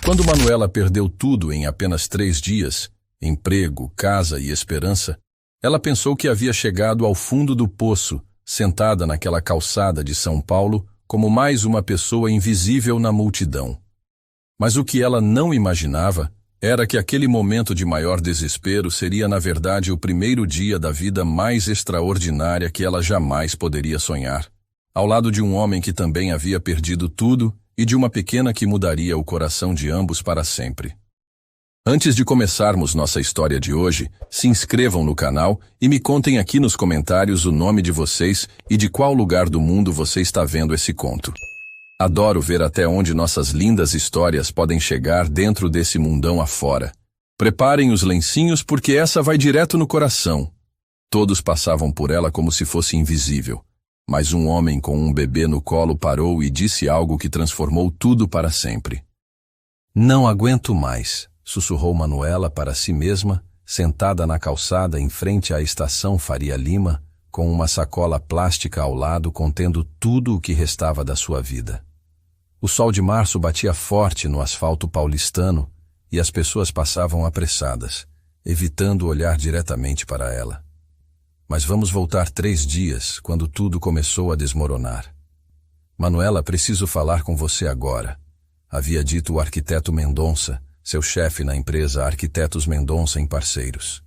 Quando Manuela perdeu tudo em apenas 3 dias, emprego, casa e esperança, ela pensou que havia chegado ao fundo do poço, sentada naquela calçada de São Paulo, como mais uma pessoa invisível na multidão. Mas o que ela não imaginava era que aquele momento de maior desespero seria, na verdade, o primeiro dia da vida mais extraordinária que ela jamais poderia sonhar, ao lado de um homem que também havia perdido tudo e de uma pequena que mudaria o coração de ambos para sempre. Antes de começarmos nossa história de hoje, se inscrevam no canal e me contem aqui nos comentários o nome de vocês e de qual lugar do mundo você está vendo esse conto. Adoro ver até onde nossas lindas histórias podem chegar dentro desse mundão afora. Preparem os lencinhos porque essa vai direto no coração. Todos passavam por ela como se fosse invisível. Mas um homem com um bebê no colo parou e disse algo que transformou tudo para sempre. "Não aguento mais", sussurrou Manuela para si mesma, sentada na calçada em frente à estação Faria Lima, com uma sacola plástica ao lado contendo tudo o que restava da sua vida. O sol de março batia forte no asfalto paulistano e as pessoas passavam apressadas, evitando olhar diretamente para ela. Mas vamos voltar 3 dias, quando tudo começou a desmoronar. "Manuela, preciso falar com você agora", havia dito o arquiteto Mendonça, seu chefe na empresa Arquitetos Mendonça em Parceiros.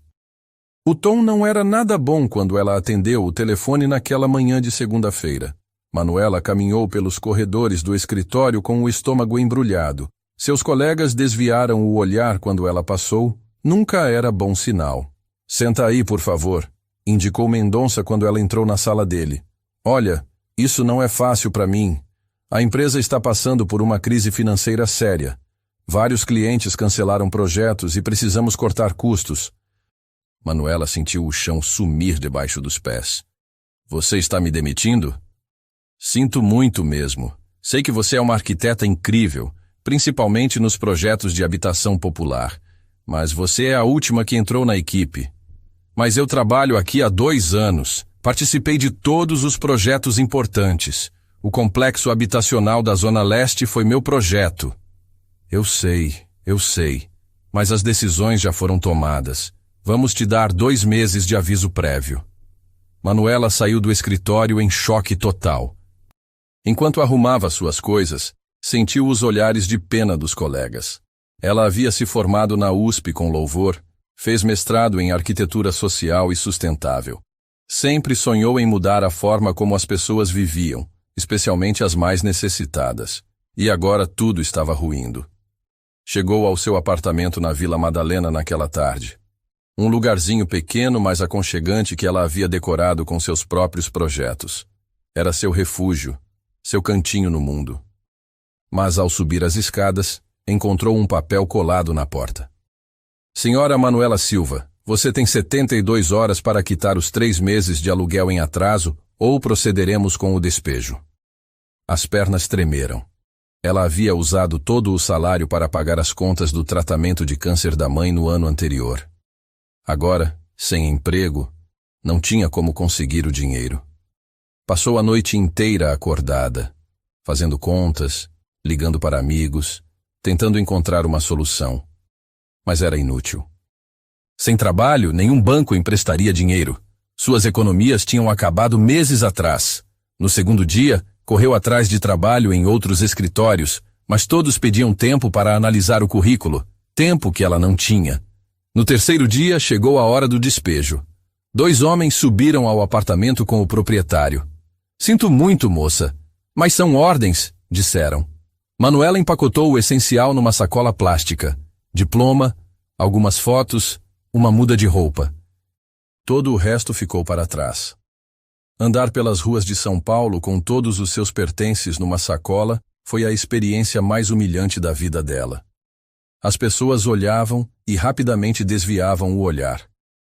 O tom não era nada bom quando ela atendeu o telefone naquela manhã de segunda-feira. Manuela caminhou pelos corredores do escritório com o estômago embrulhado. Seus colegas desviaram o olhar quando ela passou. Nunca era bom sinal. "Senta aí, por favor", indicou Mendonça quando ela entrou na sala dele. "Olha, isso não é fácil para mim. A empresa está passando por uma crise financeira séria. Vários clientes cancelaram projetos e precisamos cortar custos." Manuela sentiu o chão sumir debaixo dos pés. "Você está me demitindo?" "Sinto muito mesmo. Sei que você é uma arquiteta incrível, principalmente nos projetos de habitação popular. Mas você é a última que entrou na equipe. Mas eu trabalho aqui há 2 anos. Participei de todos os projetos importantes. O complexo habitacional da Zona Leste foi meu projeto." Eu sei. Mas as decisões já foram tomadas. Vamos te dar 2 meses de aviso prévio." Manuela saiu do escritório em choque total. Enquanto arrumava suas coisas, sentiu os olhares de pena dos colegas. Ela havia se formado na USP com louvor, fez mestrado em arquitetura social e sustentável. Sempre sonhou em mudar a forma como as pessoas viviam, especialmente as mais necessitadas. E agora tudo estava ruindo. Chegou ao seu apartamento na Vila Madalena naquela tarde. Um lugarzinho pequeno, mas aconchegante que ela havia decorado com seus próprios projetos. Era seu refúgio, seu cantinho no mundo. Mas ao subir as escadas, encontrou um papel colado na porta. "Senhora Manuela Silva, você tem 72 horas para quitar os 3 meses de aluguel em atraso ou procederemos com o despejo." As pernas tremeram. Ela havia usado todo o salário para pagar as contas do tratamento de câncer da mãe no ano anterior. Agora, sem emprego, não tinha como conseguir o dinheiro. Passou a noite inteira acordada, fazendo contas, ligando para amigos, tentando encontrar uma solução. Mas era inútil. Sem trabalho, nenhum banco emprestaria dinheiro. Suas economias tinham acabado meses atrás. No segundo dia, correu atrás de trabalho em outros escritórios, mas todos pediam tempo para analisar o currículo, tempo que ela não tinha. No terceiro dia, chegou a hora do despejo. 2 homens subiram ao apartamento com o proprietário. "Sinto muito, moça, mas são ordens", disseram. Manuela empacotou o essencial numa sacola plástica. Diploma, algumas fotos, uma muda de roupa. Todo o resto ficou para trás. Andar pelas ruas de São Paulo com todos os seus pertences numa sacola foi a experiência mais humilhante da vida dela. As pessoas olhavam e rapidamente desviavam o olhar.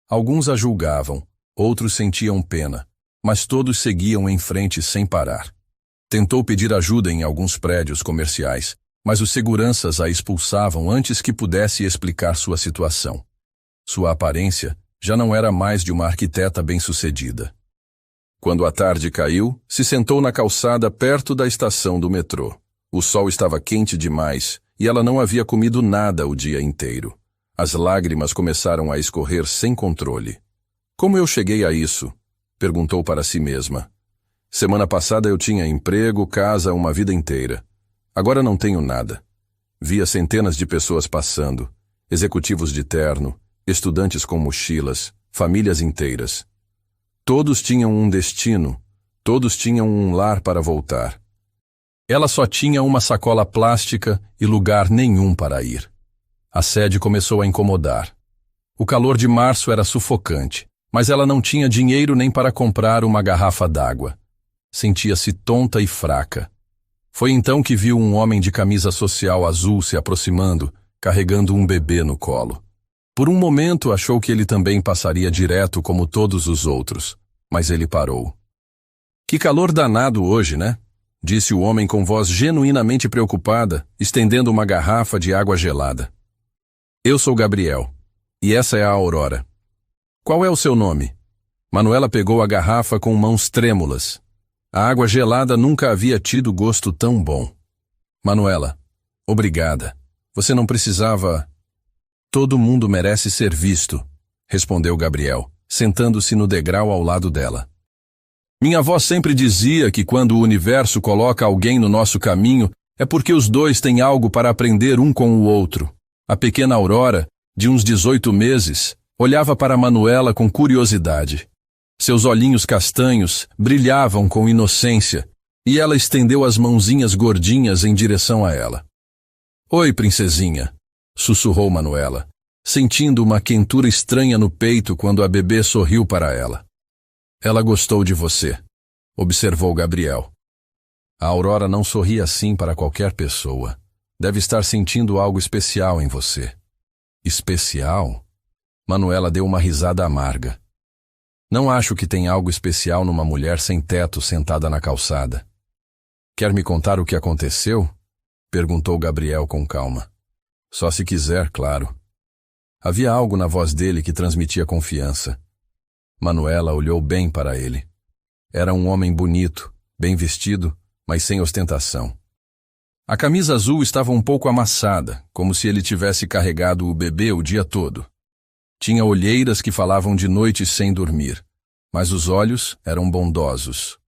Alguns a julgavam, outros sentiam pena, mas todos seguiam em frente sem parar. Tentou pedir ajuda em alguns prédios comerciais, mas os seguranças a expulsavam antes que pudesse explicar sua situação. Sua aparência já não era mais de uma arquiteta bem-sucedida. Quando a tarde caiu, se sentou na calçada perto da estação do metrô. O sol estava quente demais e ela não havia comido nada o dia inteiro. As lágrimas começaram a escorrer sem controle. Como eu cheguei a isso? Perguntou para si mesma. Semana passada eu tinha emprego, casa, uma vida inteira. Agora não tenho nada. Via centenas de pessoas passando, executivos de terno, estudantes com mochilas, famílias inteiras. Todos tinham um destino, todos tinham um lar para voltar. Ela só tinha uma sacola plástica e lugar nenhum para ir. A sede começou a incomodar. O calor de março era sufocante, mas ela não tinha dinheiro nem para comprar uma garrafa d'água. Sentia-se tonta e fraca. Foi então que viu um homem de camisa social azul se aproximando, carregando um bebê no colo. Por um momento achou que ele também passaria direto como todos os outros, mas ele parou. Que calor danado hoje, né? Disse o homem com voz genuinamente preocupada, estendendo uma garrafa de água gelada. Eu sou Gabriel, e essa é a Aurora. Qual é o seu nome? Manuela pegou a garrafa com mãos trêmulas. A água gelada nunca havia tido gosto tão bom. Manuela, obrigada. Você não precisava... Todo mundo merece ser visto, respondeu Gabriel, sentando-se no degrau ao lado dela. Minha avó sempre dizia que quando o universo coloca alguém no nosso caminho, é porque os dois têm algo para aprender um com o outro. A pequena Aurora, de uns 18 meses, olhava para Manuela com curiosidade. Seus olhinhos castanhos brilhavam com inocência, e ela estendeu as mãozinhas gordinhas em direção a ela. Oi, princesinha, sussurrou Manuela, sentindo uma quentura estranha no peito quando a bebê sorriu para ela. Ela gostou de você, observou Gabriel. A Aurora não sorri assim para qualquer pessoa. Deve estar sentindo algo especial em você. Especial? Manuela deu uma risada amarga. Não acho que tem algo especial numa mulher sem teto sentada na calçada. Quer me contar o que aconteceu? Perguntou Gabriel com calma. Só se quiser, claro. Havia algo na voz dele que transmitia confiança. Manuela olhou bem para ele. Era um homem bonito, bem vestido, mas sem ostentação. A camisa azul estava um pouco amassada, como se ele tivesse carregado o bebê o dia todo. Tinha olheiras que falavam de noite sem dormir, mas os olhos eram bondosos.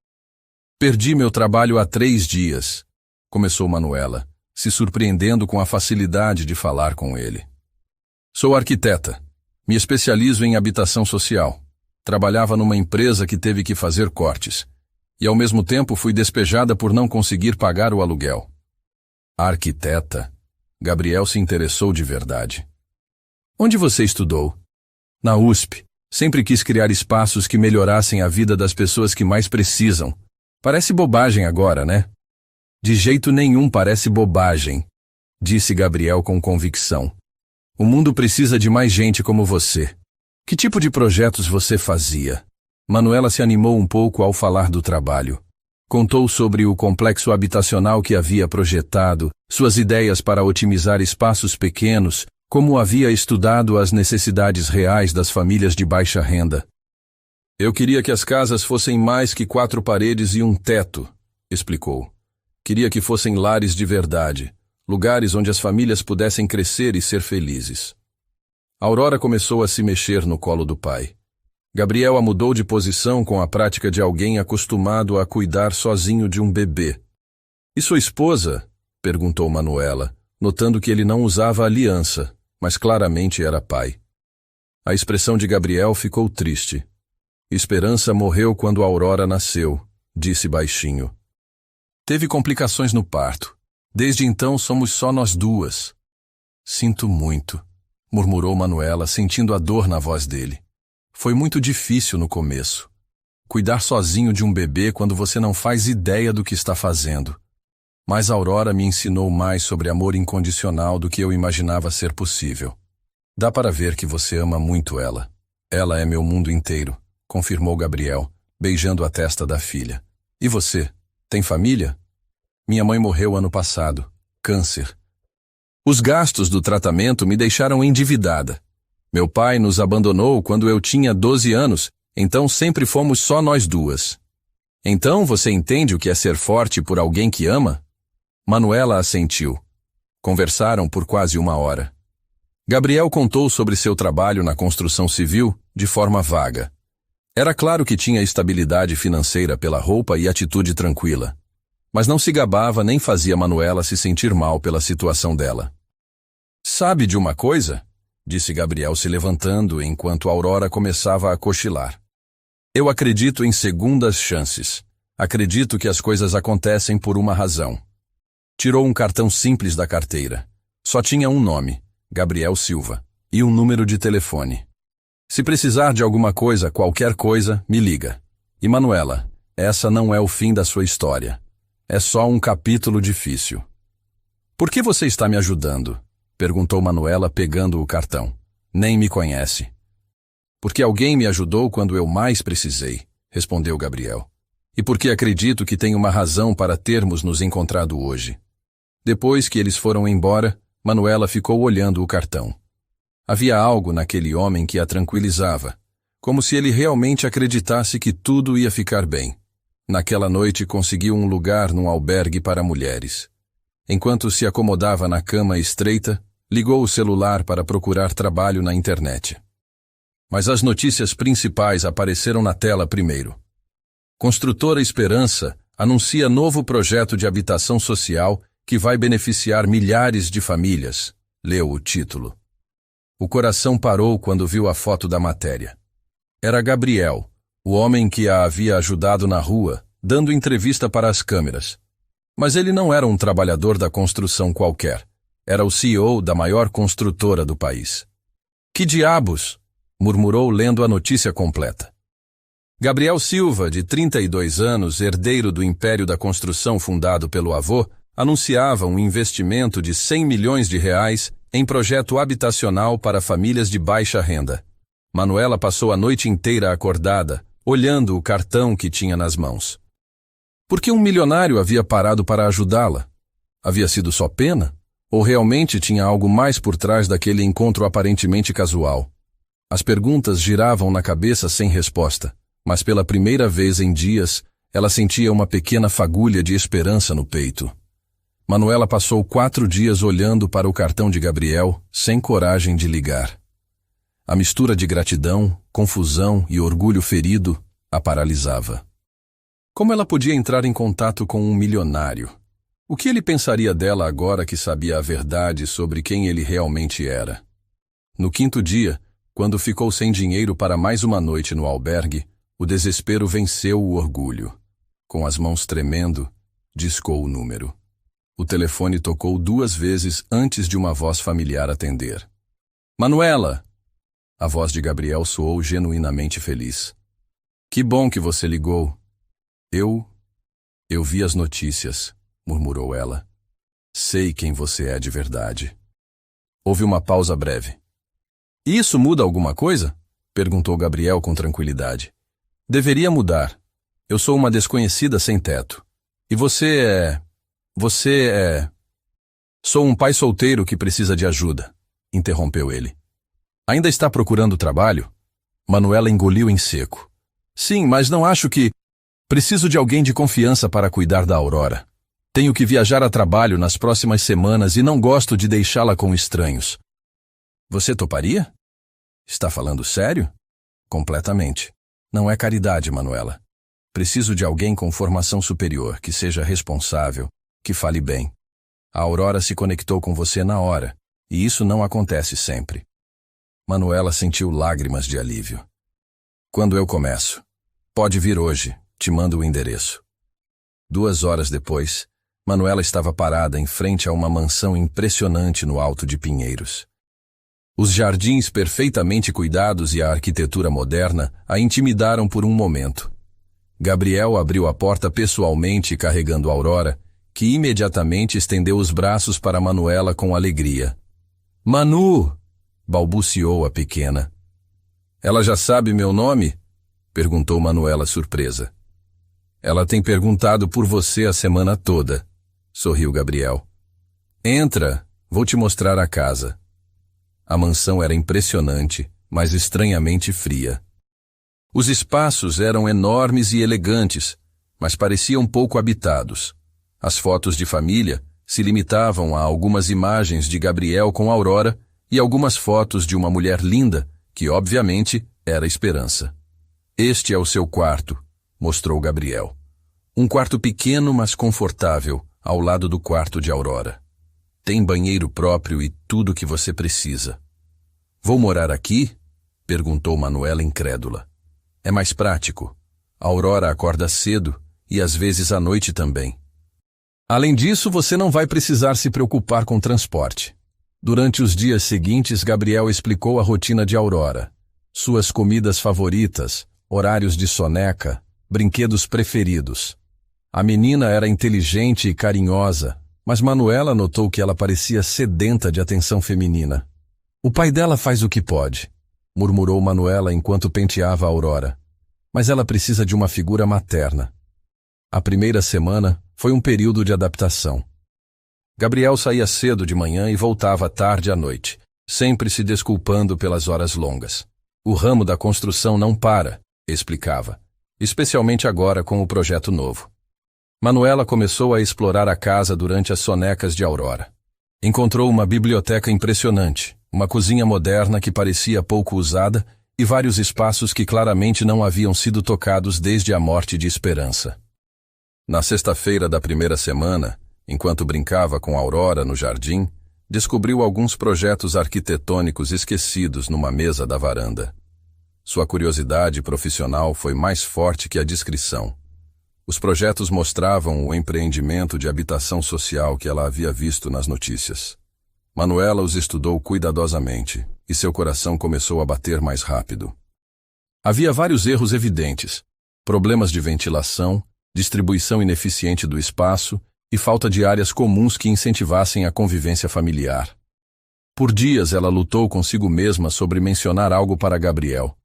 Perdi meu trabalho há 3 dias, começou Manuela, se surpreendendo com a facilidade de falar com ele. Sou arquiteta. Me especializo em habitação social. Trabalhava numa empresa que teve que fazer cortes. E ao mesmo tempo fui despejada por não conseguir pagar o aluguel. Arquiteta? Gabriel se interessou de verdade. Onde você estudou? Na USP. Sempre quis criar espaços que melhorassem a vida das pessoas que mais precisam. Parece bobagem agora, né? De jeito nenhum parece bobagem, disse Gabriel com convicção. O mundo precisa de mais gente como você. Que tipo de projetos você fazia? Manuela se animou um pouco ao falar do trabalho. Contou sobre o complexo habitacional que havia projetado, suas ideias para otimizar espaços pequenos, como havia estudado as necessidades reais das famílias de baixa renda. Eu queria que as casas fossem mais que 4 paredes e um teto, explicou. Queria que fossem lares de verdade, lugares onde as famílias pudessem crescer e ser felizes. Aurora começou a se mexer no colo do pai. Gabriel a mudou de posição com a prática de alguém acostumado a cuidar sozinho de um bebê. E sua esposa? Perguntou Manuela, notando que ele não usava aliança, mas claramente era pai. A expressão de Gabriel ficou triste. Esperança morreu quando Aurora nasceu, disse baixinho. Teve complicações no parto. Desde então somos só nós duas. Sinto muito, murmurou Manuela, sentindo a dor na voz dele. Foi muito difícil no começo. Cuidar sozinho de um bebê quando você não faz ideia do que está fazendo. Mas a Aurora me ensinou mais sobre amor incondicional do que eu imaginava ser possível. Dá para ver que você ama muito ela. Ela é meu mundo inteiro, confirmou Gabriel, beijando a testa da filha. E você? Tem família? Minha mãe morreu ano passado. Câncer. Os gastos do tratamento me deixaram endividada. Meu pai nos abandonou quando eu tinha 12 anos, então sempre fomos só nós duas. Então você entende o que é ser forte por alguém que ama? Manuela assentiu. Conversaram por quase 1 hora. Gabriel contou sobre seu trabalho na construção civil de forma vaga. Era claro que tinha estabilidade financeira pela roupa e atitude tranquila, mas não se gabava nem fazia Manuela se sentir mal pela situação dela. Sabe de uma coisa? Disse Gabriel se levantando enquanto Aurora começava a cochilar. Eu acredito em segundas chances. Acredito que as coisas acontecem por uma razão. Tirou um cartão simples da carteira. Só tinha um nome, Gabriel Silva, e um número de telefone. Se precisar de alguma coisa, qualquer coisa, me liga. E Manuela, essa não é o fim da sua história. É só um capítulo difícil. Por que você está me ajudando? Perguntou Manuela pegando o cartão. Nem me conhece. Porque alguém me ajudou quando eu mais precisei, respondeu Gabriel. E porque acredito que tem uma razão para termos nos encontrado hoje. Depois que eles foram embora, Manuela ficou olhando o cartão. Havia algo naquele homem que a tranquilizava, como se ele realmente acreditasse que tudo ia ficar bem. Naquela noite conseguiu um lugar num albergue para mulheres. Enquanto se acomodava na cama estreita, ligou o celular para procurar trabalho na internet. Mas as notícias principais apareceram na tela primeiro. Construtora Esperança anuncia novo projeto de habitação social que vai beneficiar milhares de famílias, leu o título. O coração parou quando viu a foto da matéria. Era Gabriel, o homem que a havia ajudado na rua, dando entrevista para as câmeras. Mas ele não era um trabalhador da construção qualquer. Era o CEO da maior construtora do país. Que diabos? Murmurou lendo a notícia completa. Gabriel Silva, de 32 anos, herdeiro do império da construção fundado pelo avô, anunciava um investimento de R$100 milhões em projeto habitacional para famílias de baixa renda. Manuela passou a noite inteira acordada, olhando o cartão que tinha nas mãos. Por que um milionário havia parado para ajudá-la? Havia sido só pena? Ou realmente tinha algo mais por trás daquele encontro aparentemente casual? As perguntas giravam na cabeça sem resposta, mas pela primeira vez em dias, ela sentia uma pequena fagulha de esperança no peito. Manuela passou 4 dias olhando para o cartão de Gabriel, sem coragem de ligar. A mistura de gratidão, confusão e orgulho ferido a paralisava. Como ela podia entrar em contato com um milionário? O que ele pensaria dela agora que sabia a verdade sobre quem ele realmente era? No 5º dia, quando ficou sem dinheiro para mais uma noite no albergue, o desespero venceu o orgulho. Com as mãos tremendo, discou o número. O telefone tocou 2 vezes antes de uma voz familiar atender. Manuela! A voz de Gabriel soou genuinamente feliz. Que bom que você ligou. Eu vi as notícias, murmurou ela. Sei quem você é de verdade. Houve uma pausa breve. Isso muda alguma coisa? Perguntou Gabriel com tranquilidade. Deveria mudar. Eu sou uma desconhecida sem teto. E você é... Sou um pai solteiro que precisa de ajuda, interrompeu ele. Ainda está procurando trabalho? Manuela engoliu em seco. Sim, mas não acho que... Preciso de alguém de confiança para cuidar da Aurora. Tenho que viajar a trabalho nas próximas semanas e não gosto de deixá-la com estranhos. Você toparia? Está falando sério? Completamente. Não é caridade, Manuela. Preciso de alguém com formação superior, que seja responsável, que fale bem. A Aurora se conectou com você na hora, e isso não acontece sempre. Manuela sentiu lágrimas de alívio. Quando eu começo? Pode vir hoje, te mando o endereço. 2 horas depois, Manuela estava parada em frente a uma mansão impressionante no Alto de Pinheiros. Os jardins perfeitamente cuidados e a arquitetura moderna a intimidaram por um momento. Gabriel abriu a porta pessoalmente carregando Aurora, que imediatamente estendeu os braços para Manuela com alegria. Manu! Balbuciou a pequena. Ela já sabe meu nome? Perguntou Manuela surpresa. Ela tem perguntado por você a semana toda, sorriu Gabriel. Entra, vou te mostrar a casa. A mansão era impressionante, mas estranhamente fria. Os espaços eram enormes e elegantes, mas pareciam pouco habitados. As fotos de família, se limitavam a algumas imagens de Gabriel com Aurora e algumas fotos de uma mulher linda, que obviamente era Esperança. Este é o seu quarto, mostrou Gabriel. Um quarto pequeno, mas confortável, ao lado do quarto de Aurora. Tem banheiro próprio e tudo o que você precisa. Vou morar aqui? Perguntou Manuela incrédula. É mais prático. Aurora acorda cedo e às vezes à noite também. Além disso, você não vai precisar se preocupar com transporte. Durante os dias seguintes, Gabriel explicou a rotina de Aurora. Suas comidas favoritas, horários de soneca, brinquedos preferidos. A menina era inteligente e carinhosa, mas Manuela notou que ela parecia sedenta de atenção feminina. O pai dela faz o que pode, murmurou Manuela enquanto penteava a Aurora. Mas ela precisa de uma figura materna. A primeira semana foi um período de adaptação. Gabriel saía cedo de manhã e voltava tarde à noite, sempre se desculpando pelas horas longas. O ramo da construção não para, explicava, especialmente agora com o projeto novo. Manuela começou a explorar a casa durante as sonecas de Aurora. Encontrou uma biblioteca impressionante, uma cozinha moderna que parecia pouco usada e vários espaços que claramente não haviam sido tocados desde a morte de Esperança. Na sexta-feira da primeira semana, enquanto brincava com Aurora no jardim, descobriu alguns projetos arquitetônicos esquecidos numa mesa da varanda. Sua curiosidade profissional foi mais forte que a descrição. Os projetos mostravam o empreendimento de habitação social que ela havia visto nas notícias. Manuela os estudou cuidadosamente, e seu coração começou a bater mais rápido. Havia vários erros evidentes: problemas de ventilação, distribuição ineficiente do espaço e falta de áreas comuns que incentivassem a convivência familiar. Por dias ela lutou consigo mesma sobre mencionar algo para Gabriel.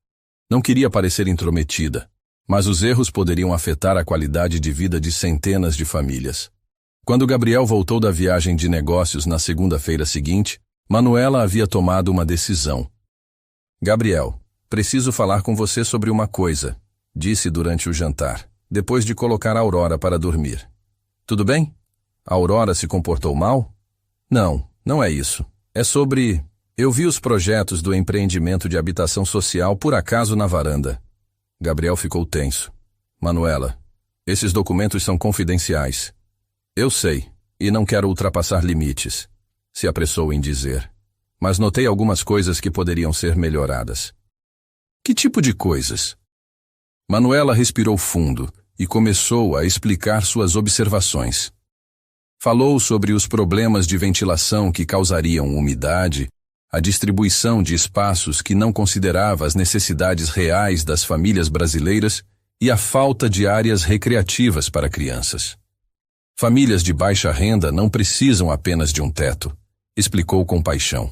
Não queria parecer intrometida, mas os erros poderiam afetar a qualidade de vida de centenas de famílias. Quando Gabriel voltou da viagem de negócios na segunda-feira seguinte, Manuela havia tomado uma decisão. Gabriel, preciso falar com você sobre uma coisa, disse durante o jantar, depois de colocar a Aurora para dormir. Tudo bem? A Aurora se comportou mal? Não, não é isso. É sobre... Eu vi os projetos do empreendimento de habitação social por acaso na varanda. Gabriel ficou tenso. Manuela, esses documentos são confidenciais. Eu sei, e não quero ultrapassar limites, se apressou em dizer. Mas notei algumas coisas que poderiam ser melhoradas. Que tipo de coisas? Manuela respirou fundo e começou a explicar suas observações. Falou sobre os problemas de ventilação que causariam umidade, a distribuição de espaços que não considerava as necessidades reais das famílias brasileiras e a falta de áreas recreativas para crianças. Famílias de baixa renda não precisam apenas de um teto, explicou com paixão.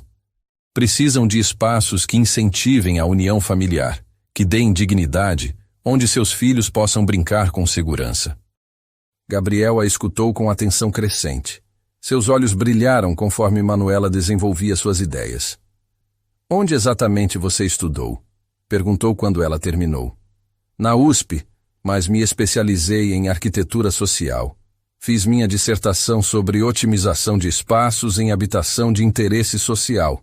Precisam de espaços que incentivem a união familiar, que deem dignidade, onde seus filhos possam brincar com segurança. Gabriel a escutou com atenção crescente. Seus olhos brilharam conforme Manuela desenvolvia suas ideias. Onde exatamente você estudou? Perguntou quando ela terminou. Na USP, mas me especializei em arquitetura social. Fiz minha dissertação sobre otimização de espaços em habitação de interesse social.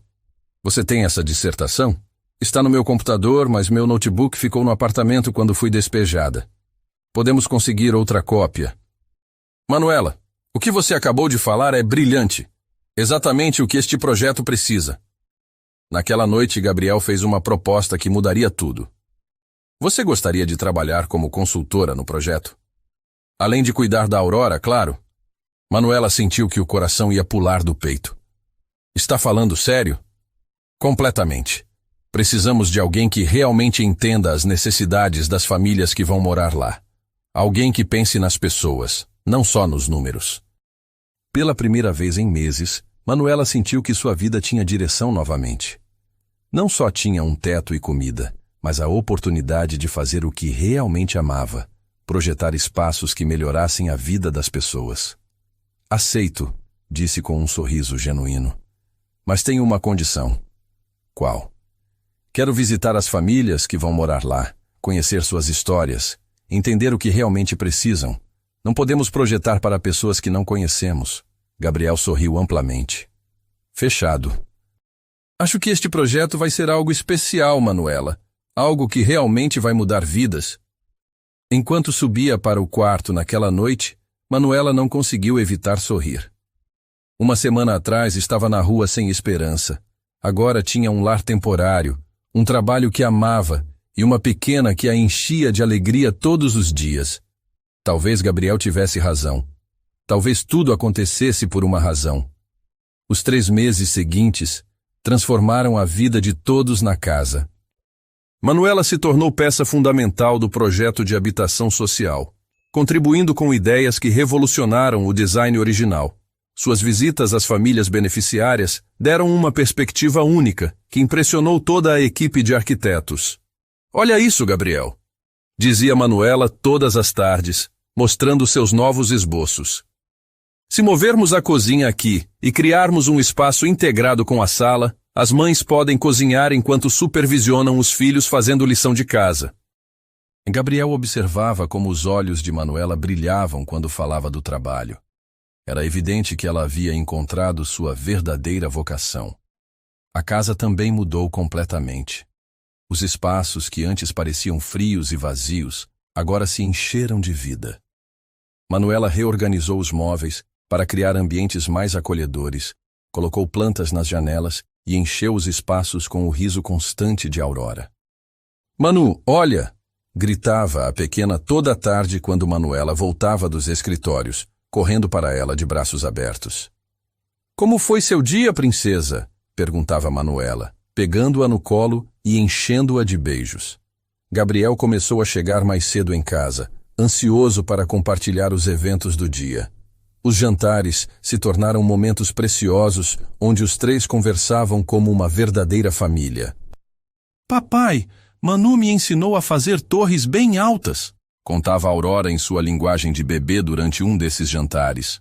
Você tem essa dissertação? Está no meu computador, mas meu notebook ficou no apartamento quando fui despejada. Podemos conseguir outra cópia. Manuela, o que você acabou de falar é brilhante. Exatamente o que este projeto precisa. Naquela noite, Gabriel fez uma proposta que mudaria tudo. Você gostaria de trabalhar como consultora no projeto? Além de cuidar da Aurora, claro. Manuela sentiu que o coração ia pular do peito. Está falando sério? Completamente. Precisamos de alguém que realmente entenda as necessidades das famílias que vão morar lá. Alguém que pense nas pessoas, não só nos números. Pela primeira vez em meses, Manuela sentiu que sua vida tinha direção novamente. Não só tinha um teto e comida, mas a oportunidade de fazer o que realmente amava, projetar espaços que melhorassem a vida das pessoas. Aceito, disse com um sorriso genuíno. Mas tenho uma condição. Qual? Quero visitar as famílias que vão morar lá, conhecer suas histórias, entender o que realmente precisam. Não podemos projetar para pessoas que não conhecemos. Gabriel sorriu amplamente. Fechado. Acho que este projeto vai ser algo especial, Manuela. Algo que realmente vai mudar vidas. Enquanto subia para o quarto naquela noite, Manuela não conseguiu evitar sorrir. Uma semana atrás estava na rua sem esperança. Agora tinha um lar temporário, um trabalho que amava e uma pequena que a enchia de alegria todos os dias. Talvez Gabriel tivesse razão. Talvez tudo acontecesse por uma razão. Os 3 meses seguintes transformaram a vida de todos na casa. Manuela se tornou peça fundamental do projeto de habitação social, contribuindo com ideias que revolucionaram o design original. Suas visitas às famílias beneficiárias deram uma perspectiva única que impressionou toda a equipe de arquitetos. Olha isso, Gabriel, dizia Manuela todas as tardes, mostrando seus novos esboços. Se movermos a cozinha aqui e criarmos um espaço integrado com a sala, as mães podem cozinhar enquanto supervisionam os filhos fazendo lição de casa. Gabriel observava como os olhos de Manuela brilhavam quando falava do trabalho. Era evidente que ela havia encontrado sua verdadeira vocação. A casa também mudou completamente. Os espaços que antes pareciam frios e vazios, agora se encheram de vida. Manuela reorganizou os móveis para criar ambientes mais acolhedores, colocou plantas nas janelas e encheu os espaços com o riso constante de Aurora. «Manu, olha!» gritava a pequena toda a tarde quando Manuela voltava dos escritórios, correndo para ela de braços abertos. «Como foi seu dia, princesa?» perguntava Manuela, pegando-a no colo e enchendo-a de beijos. Gabriel começou a chegar mais cedo em casa, ansioso para compartilhar os eventos do dia. Os jantares se tornaram momentos preciosos onde os 3 conversavam como uma verdadeira família. «Papai, Manu me ensinou a fazer torres bem altas», contava Aurora em sua linguagem de bebê durante um desses jantares.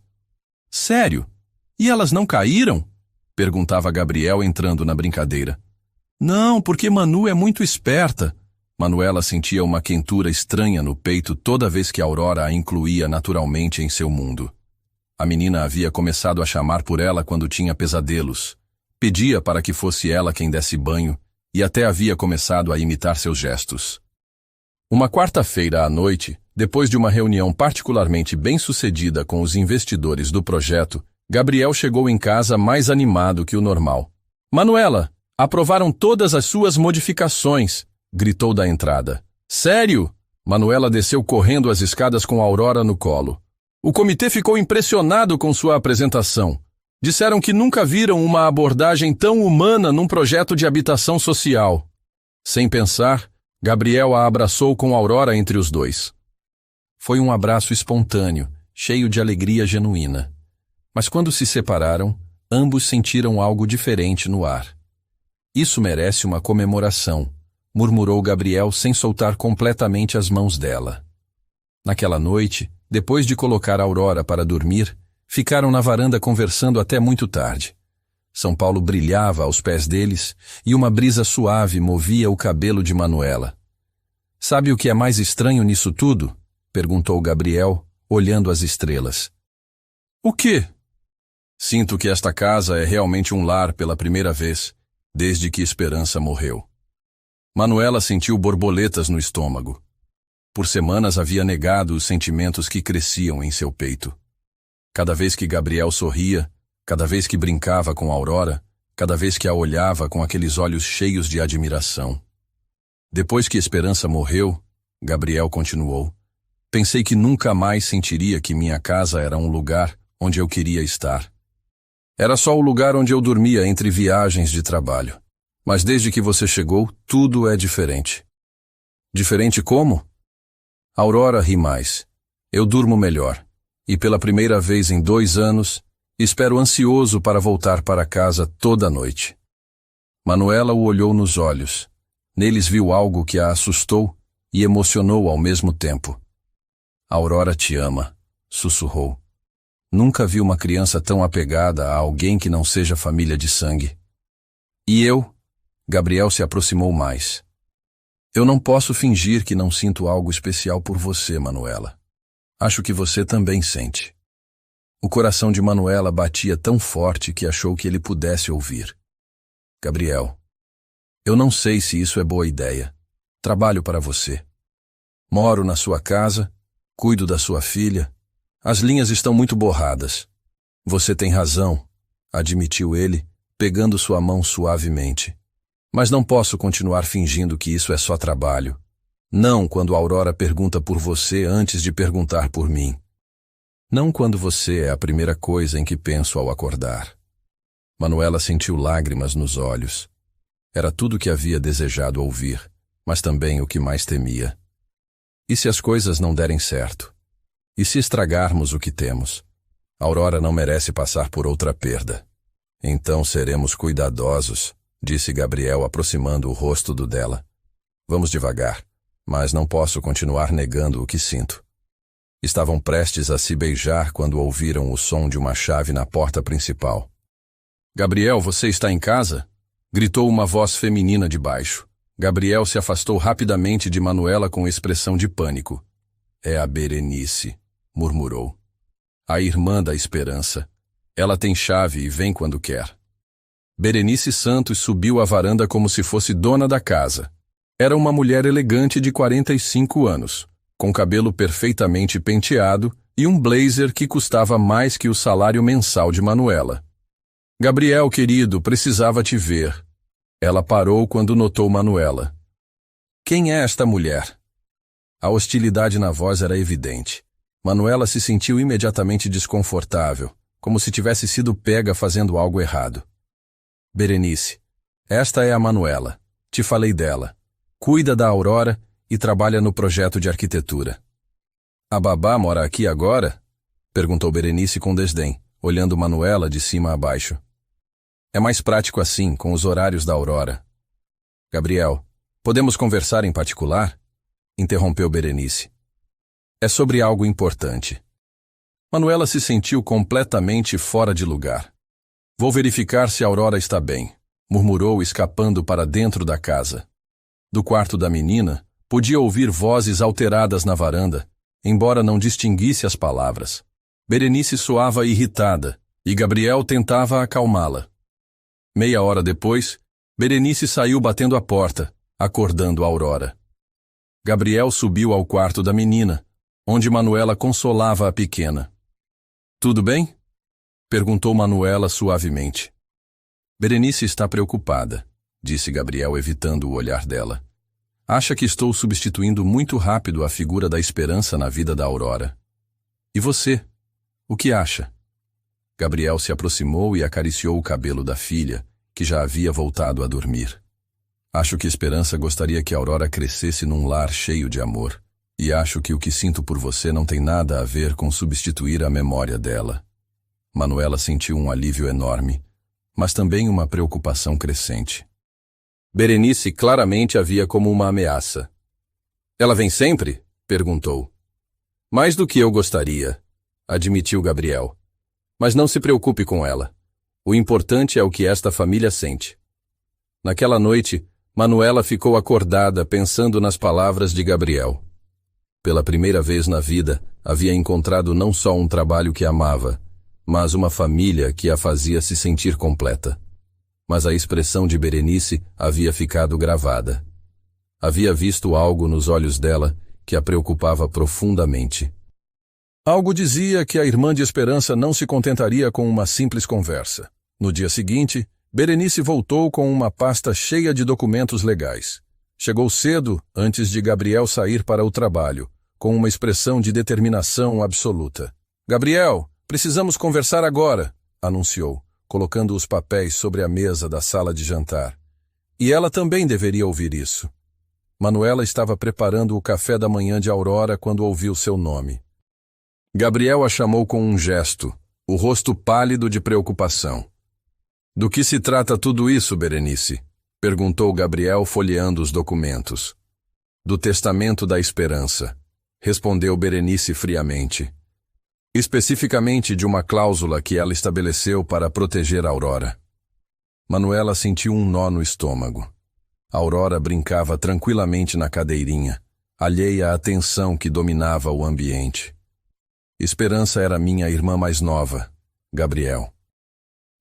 «Sério? E elas não caíram?» perguntava Gabriel entrando na brincadeira. «Não, porque Manu é muito esperta». Manuela sentia uma quentura estranha no peito toda vez que Aurora a incluía naturalmente em seu mundo. A menina havia começado a chamar por ela quando tinha pesadelos. Pedia para que fosse ela quem desse banho e até havia começado a imitar seus gestos. Uma quarta-feira à noite, depois de uma reunião particularmente bem-sucedida com os investidores do projeto, Gabriel chegou em casa mais animado que o normal. «Manuela, aprovaram todas as suas modificações», gritou da entrada. «Sério?» Manuela desceu correndo as escadas com Aurora no colo. O comitê ficou impressionado com sua apresentação. Disseram que nunca viram uma abordagem tão humana num projeto de habitação social. Sem pensar, Gabriel a abraçou com Aurora entre os dois. Foi um abraço espontâneo, cheio de alegria genuína. Mas quando se separaram, ambos sentiram algo diferente no ar. «Isso merece uma comemoração», murmurou Gabriel sem soltar completamente as mãos dela. Naquela noite, depois de colocar Aurora para dormir, ficaram na varanda conversando até muito tarde. São Paulo brilhava aos pés deles e uma brisa suave movia o cabelo de Manuela. «Sabe o que é mais estranho nisso tudo?» perguntou Gabriel, olhando as estrelas. «O quê?» «Sinto que esta casa é realmente um lar pela primeira vez, desde que Esperança morreu». Manuela sentiu borboletas no estômago. Por semanas havia negado os sentimentos que cresciam em seu peito. Cada vez que Gabriel sorria, cada vez que brincava com Aurora, cada vez que a olhava com aqueles olhos cheios de admiração. Depois que Esperança morreu, Gabriel continuou, pensei que nunca mais sentiria que minha casa era um lugar onde eu queria estar. Era só o lugar onde eu dormia entre viagens de trabalho. Mas desde que você chegou, tudo é diferente. Diferente como? Aurora ri mais. Eu durmo melhor. E pela primeira vez em 2 anos, espero ansioso para voltar para casa toda noite. Manuela o olhou nos olhos. Neles viu algo que a assustou e emocionou ao mesmo tempo. Aurora te ama, sussurrou. Nunca vi uma criança tão apegada a alguém que não seja família de sangue. E eu? Gabriel se aproximou mais. Eu não posso fingir que não sinto algo especial por você, Manuela. Acho que você também sente. O coração de Manuela batia tão forte que achou que ele pudesse ouvir. Gabriel, eu não sei se isso é boa ideia. Trabalho para você. Moro na sua casa, cuido da sua filha. As linhas estão muito borradas. Você tem razão, admitiu ele, pegando sua mão suavemente. Mas não posso continuar fingindo que isso é só trabalho. Não quando a Aurora pergunta por você antes de perguntar por mim. Não quando você é a primeira coisa em que penso ao acordar. Manuela sentiu lágrimas nos olhos. Era tudo o que havia desejado ouvir, mas também o que mais temia. E se as coisas não derem certo? E se estragarmos o que temos? A Aurora não merece passar por outra perda. Então seremos cuidadosos, disse Gabriel, aproximando o rosto do dela. Vamos devagar, mas não posso continuar negando o que sinto. Estavam prestes a se beijar quando ouviram o som de uma chave na porta principal. Gabriel, você está em casa? Gritou uma voz feminina de baixo. Gabriel se afastou rapidamente de Manuela com expressão de pânico. É a Berenice, murmurou. A irmã da Esperança. Ela tem chave e vem quando quer. Berenice Santos subiu à varanda como se fosse dona da casa. Era uma mulher elegante de 45 anos, com cabelo perfeitamente penteado e um blazer que custava mais que o salário mensal de Manuela. Gabriel, querido, precisava te ver. Ela parou quando notou Manuela. Quem é esta mulher? A hostilidade na voz era evidente. Manuela se sentiu imediatamente desconfortável, como se tivesse sido pega fazendo algo errado. Berenice, esta é a Manuela. Te falei dela. Cuida da Aurora e trabalha no projeto de arquitetura. A babá mora aqui agora? Perguntou Berenice com desdém, olhando Manuela de cima a baixo. É mais prático assim, com os horários da Aurora. Gabriel, podemos conversar em particular? Interrompeu Berenice. É sobre algo importante. Manuela se sentiu completamente fora de lugar. Vou verificar se a Aurora está bem, murmurou, escapando para dentro da casa. Do quarto da menina, podia ouvir vozes alteradas na varanda, embora não distinguisse as palavras. Berenice soava irritada, e Gabriel tentava acalmá-la. Meia hora depois, Berenice saiu batendo a porta, acordando a Aurora. Gabriel subiu ao quarto da menina, onde Manuela consolava a pequena. Tudo bem? Perguntou Manuela suavemente. Berenice está preocupada, disse Gabriel, evitando o olhar dela. Acha que estou substituindo muito rápido a figura da Esperança na vida da Aurora. E você? O que acha? Gabriel se aproximou e acariciou o cabelo da filha, que já havia voltado a dormir. Acho que Esperança gostaria que a Aurora crescesse num lar cheio de amor. E acho que o que sinto por você não tem nada a ver com substituir a memória dela. Manuela sentiu um alívio enorme, mas também uma preocupação crescente. Berenice claramente a via como uma ameaça. Ela vem sempre? Perguntou. Mais do que eu gostaria, admitiu Gabriel. Mas não se preocupe com ela. O importante é o que esta família sente. Naquela noite, Manuela ficou acordada pensando nas palavras de Gabriel. Pela primeira vez na vida, havia encontrado não só um trabalho que amava, mas uma família que a fazia se sentir completa. Mas a expressão de Berenice havia ficado gravada. Havia visto algo nos olhos dela que a preocupava profundamente. Algo dizia que a irmã de Esperança não se contentaria com uma simples conversa. No dia seguinte, Berenice voltou com uma pasta cheia de documentos legais. Chegou cedo, antes de Gabriel sair para o trabalho, com uma expressão de determinação absoluta. Gabriel, precisamos conversar agora, anunciou, colocando os papéis sobre a mesa da sala de jantar. E ela também deveria ouvir isso. Manuela estava preparando o café da manhã de Aurora quando ouviu seu nome. Gabriel a chamou com um gesto, o rosto pálido de preocupação. Do que se trata tudo isso, Berenice? Perguntou Gabriel, folheando os documentos. Do testamento da Esperança, respondeu Berenice friamente. Especificamente de uma cláusula que ela estabeleceu para proteger a Aurora. Manuela sentiu um nó no estômago. A Aurora brincava tranquilamente na cadeirinha, alheia à tensão que dominava o ambiente. Esperança era minha irmã mais nova, Gabriel.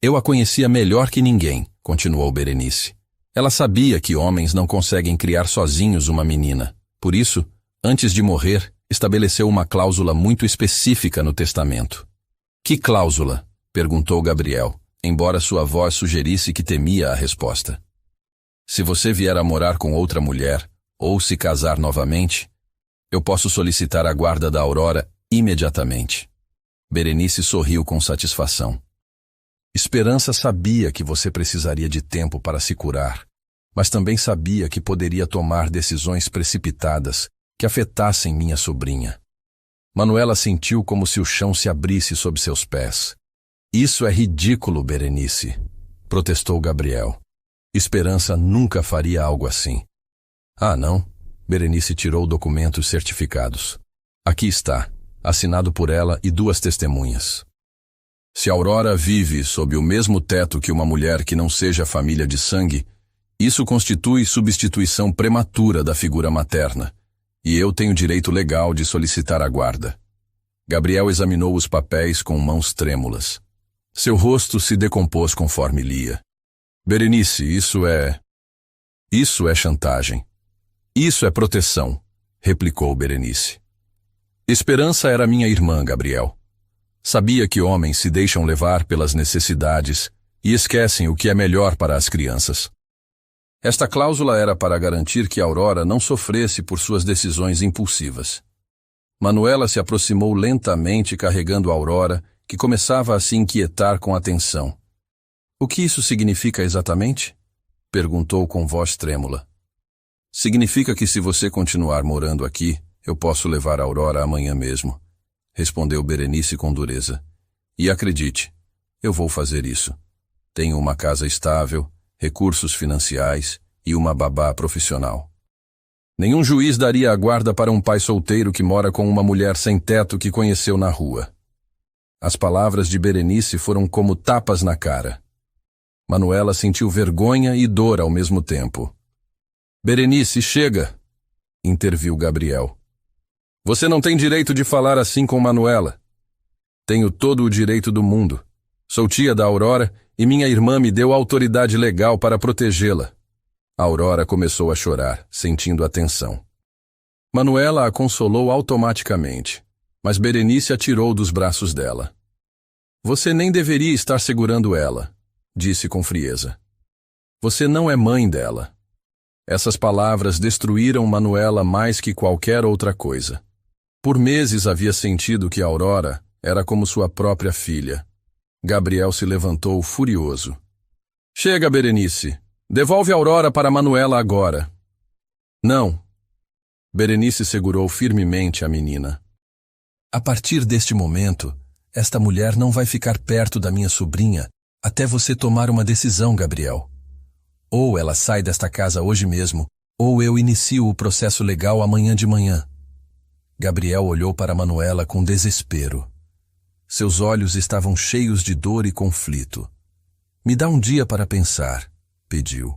Eu a conhecia melhor que ninguém, continuou Berenice. Ela sabia que homens não conseguem criar sozinhos uma menina. Por isso, antes de morrer, estabeleceu uma cláusula muito específica no testamento. Que cláusula? Perguntou Gabriel, embora sua voz sugerisse que temia a resposta. Se você vier a morar com outra mulher, ou se casar novamente, eu posso solicitar a guarda da Aurora imediatamente. Berenice sorriu com satisfação. Esperança sabia que você precisaria de tempo para se curar, mas também sabia que poderia tomar decisões precipitadas que afetassem minha sobrinha. Manuela sentiu como se o chão se abrisse sob seus pés. Isso é ridículo, Berenice, protestou Gabriel. Esperança nunca faria algo assim. Ah, não? Berenice tirou documentos certificados. Aqui está, assinado por ela e 2 testemunhas. Se Aurora vive sob o mesmo teto que uma mulher que não seja família de sangue, isso constitui substituição prematura da figura materna, e eu tenho direito legal de solicitar a guarda. Gabriel examinou os papéis com mãos trêmulas. Seu rosto se decompôs conforme lia. Berenice, isso é chantagem. Isso é proteção, replicou Berenice. Esperança era minha irmã, Gabriel. Sabia que homens se deixam levar pelas necessidades e esquecem o que é melhor para as crianças. Esta cláusula era para garantir que Aurora não sofresse por suas decisões impulsivas. Manuela se aproximou lentamente carregando Aurora, que começava a se inquietar com atenção. O que isso significa exatamente? Perguntou com voz trêmula. Significa que se você continuar morando aqui, eu posso levar a Aurora amanhã mesmo, respondeu Berenice com dureza. E acredite, eu vou fazer isso. Tenho uma casa estável, recursos financiais e uma babá profissional. Nenhum juiz daria a guarda para um pai solteiro que mora com uma mulher sem teto que conheceu na rua. As palavras de Berenice foram como tapas na cara. Manuela sentiu vergonha e dor ao mesmo tempo. Berenice, chega! Interviu Gabriel. Você não tem direito de falar assim com Manuela. Tenho todo o direito do mundo. Sou tia da Aurora e minha irmã me deu autoridade legal para protegê-la. A Aurora começou a chorar, sentindo a tensão. Manuela a consolou automaticamente, mas Berenice a tirou dos braços dela. Você nem deveria estar segurando ela, disse com frieza. Você não é mãe dela. Essas palavras destruíram Manuela mais que qualquer outra coisa. Por meses havia sentido que Aurora era como sua própria filha. Gabriel se levantou furioso. Chega, Berenice. Devolve Aurora para Manuela agora. Não. Berenice segurou firmemente a menina. A partir deste momento, esta mulher não vai ficar perto da minha sobrinha até você tomar uma decisão, Gabriel. Ou ela sai desta casa hoje mesmo, ou eu inicio o processo legal amanhã de manhã. Gabriel olhou para Manuela com desespero. Seus olhos estavam cheios de dor e conflito. Me dá um dia para pensar, pediu.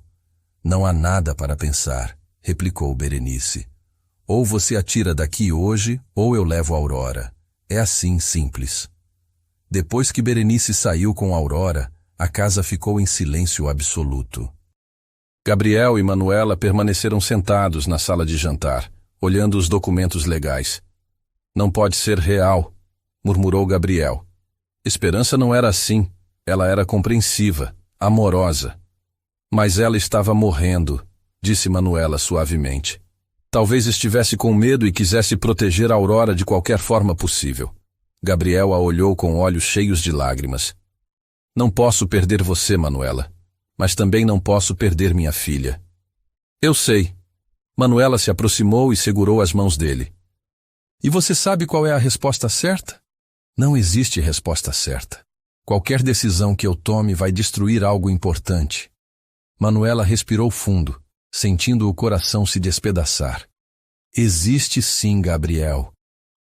Não há nada para pensar, replicou Berenice. Ou você atira daqui hoje, ou eu levo a Aurora. É assim, simples. Depois que Berenice saiu com a Aurora, a casa ficou em silêncio absoluto. Gabriel e Manuela permaneceram sentados na sala de jantar, olhando os documentos legais. Não pode ser real, murmurou Gabriel. Esperança não era assim. Ela era compreensiva, amorosa. Mas ela estava morrendo, disse Manuela suavemente. Talvez estivesse com medo e quisesse proteger a Aurora de qualquer forma possível. Gabriel a olhou com olhos cheios de lágrimas. Não posso perder você, Manuela, mas também não posso perder minha filha. Eu sei. Manuela se aproximou e segurou as mãos dele. E você sabe qual é a resposta certa? Não existe resposta certa. Qualquer decisão que eu tome vai destruir algo importante. Manuela respirou fundo, sentindo o coração se despedaçar. Existe sim, Gabriel.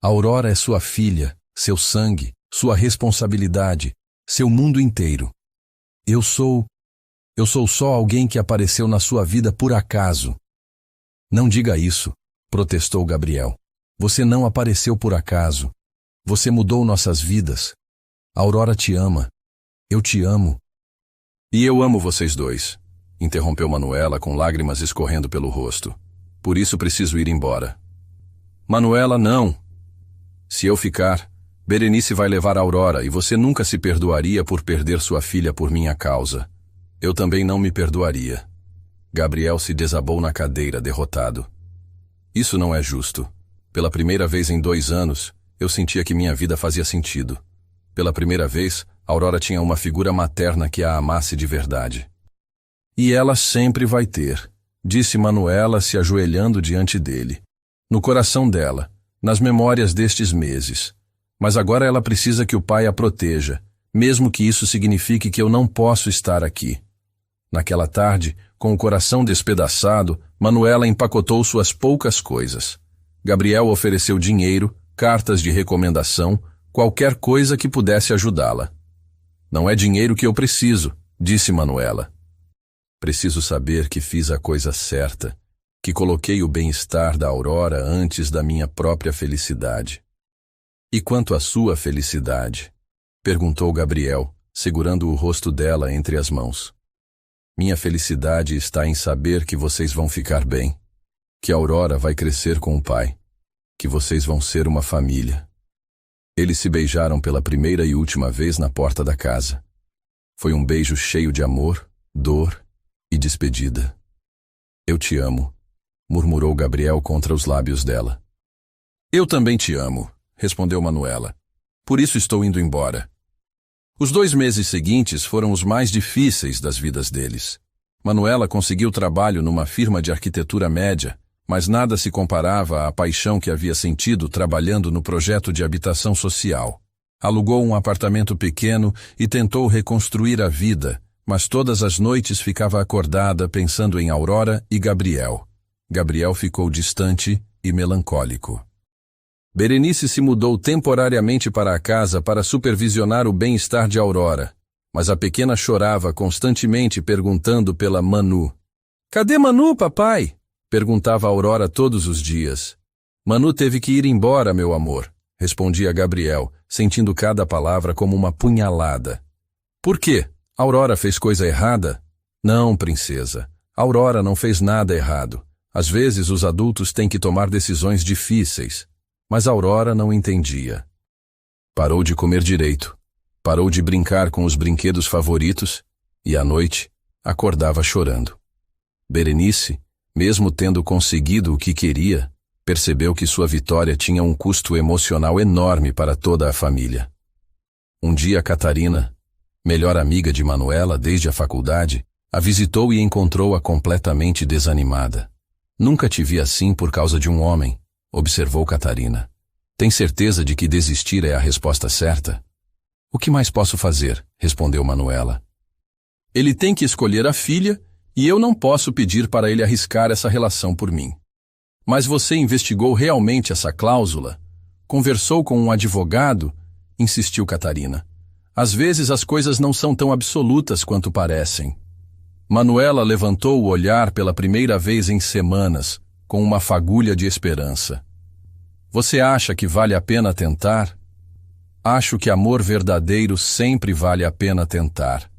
Aurora é sua filha, seu sangue, sua responsabilidade, seu mundo inteiro. Eu sou só alguém que apareceu na sua vida por acaso. Não diga isso, protestou Gabriel. Você não apareceu por acaso. Você mudou nossas vidas. A Aurora te ama. Eu te amo. E eu amo vocês dois, interrompeu Manuela com lágrimas escorrendo pelo rosto. Por isso preciso ir embora. Manuela, não. Se eu ficar, Berenice vai levar a Aurora e você nunca se perdoaria por perder sua filha por minha causa. Eu também não me perdoaria. Gabriel se desabou na cadeira, derrotado. Isso não é justo. Pela primeira vez em 2 anos, eu sentia que minha vida fazia sentido. Pela primeira vez, Aurora tinha uma figura materna que a amasse de verdade. E ela sempre vai ter, disse Manuela se ajoelhando diante dele. No coração dela, nas memórias destes meses. Mas agora ela precisa que o pai a proteja, mesmo que isso signifique que eu não posso estar aqui. Naquela tarde, com o coração despedaçado, Manuela empacotou suas poucas coisas. Gabriel ofereceu dinheiro, cartas de recomendação, qualquer coisa que pudesse ajudá-la. Não é dinheiro que eu preciso, disse Manuela. Preciso saber que fiz a coisa certa, que coloquei o bem-estar da Aurora antes da minha própria felicidade. E quanto à sua felicidade? Perguntou Gabriel, segurando o rosto dela entre as mãos. Minha felicidade está em saber que vocês vão ficar bem, que a Aurora vai crescer com o pai, que vocês vão ser uma família. Eles se beijaram pela primeira e última vez na porta da casa. Foi um beijo cheio de amor, dor e despedida. Eu te amo, murmurou Gabriel contra os lábios dela. Eu também te amo, respondeu Manuela. Por isso estou indo embora. Os 2 meses seguintes foram os mais difíceis das vidas deles. Manuela conseguiu trabalho numa firma de arquitetura média, mas nada se comparava à paixão que havia sentido trabalhando no projeto de habitação social. Alugou um apartamento pequeno e tentou reconstruir a vida, mas todas as noites ficava acordada pensando em Aurora e Gabriel. Gabriel ficou distante e melancólico. Berenice se mudou temporariamente para a casa para supervisionar o bem-estar de Aurora, mas a pequena chorava constantemente perguntando pela Manu. Cadê Manu, papai? Perguntava Aurora todos os dias. Manu teve que ir embora, meu amor, respondia Gabriel, sentindo cada palavra como uma punhalada. Por quê? Aurora fez coisa errada? Não, princesa. Aurora não fez nada errado. Às vezes os adultos têm que tomar decisões difíceis. Mas Aurora não entendia. Parou de comer direito, parou de brincar com os brinquedos favoritos e, à noite, acordava chorando. Berenice, mesmo tendo conseguido o que queria, percebeu que sua vitória tinha um custo emocional enorme para toda a família. Um dia Catarina, melhor amiga de Manuela desde a faculdade, a visitou e encontrou-a completamente desanimada. Nunca te vi assim por causa de um homem, observou Catarina. Tem certeza de que desistir é a resposta certa? O que mais posso fazer? Respondeu Manuela. Ele tem que escolher a filha e eu não posso pedir para ele arriscar essa relação por mim. Mas você investigou realmente essa cláusula? Conversou com um advogado? Insistiu Catarina. Às vezes as coisas não são tão absolutas quanto parecem. Manuela levantou o olhar pela primeira vez em semanas, com uma fagulha de esperança. Você acha que vale a pena tentar? Acho que amor verdadeiro sempre vale a pena tentar.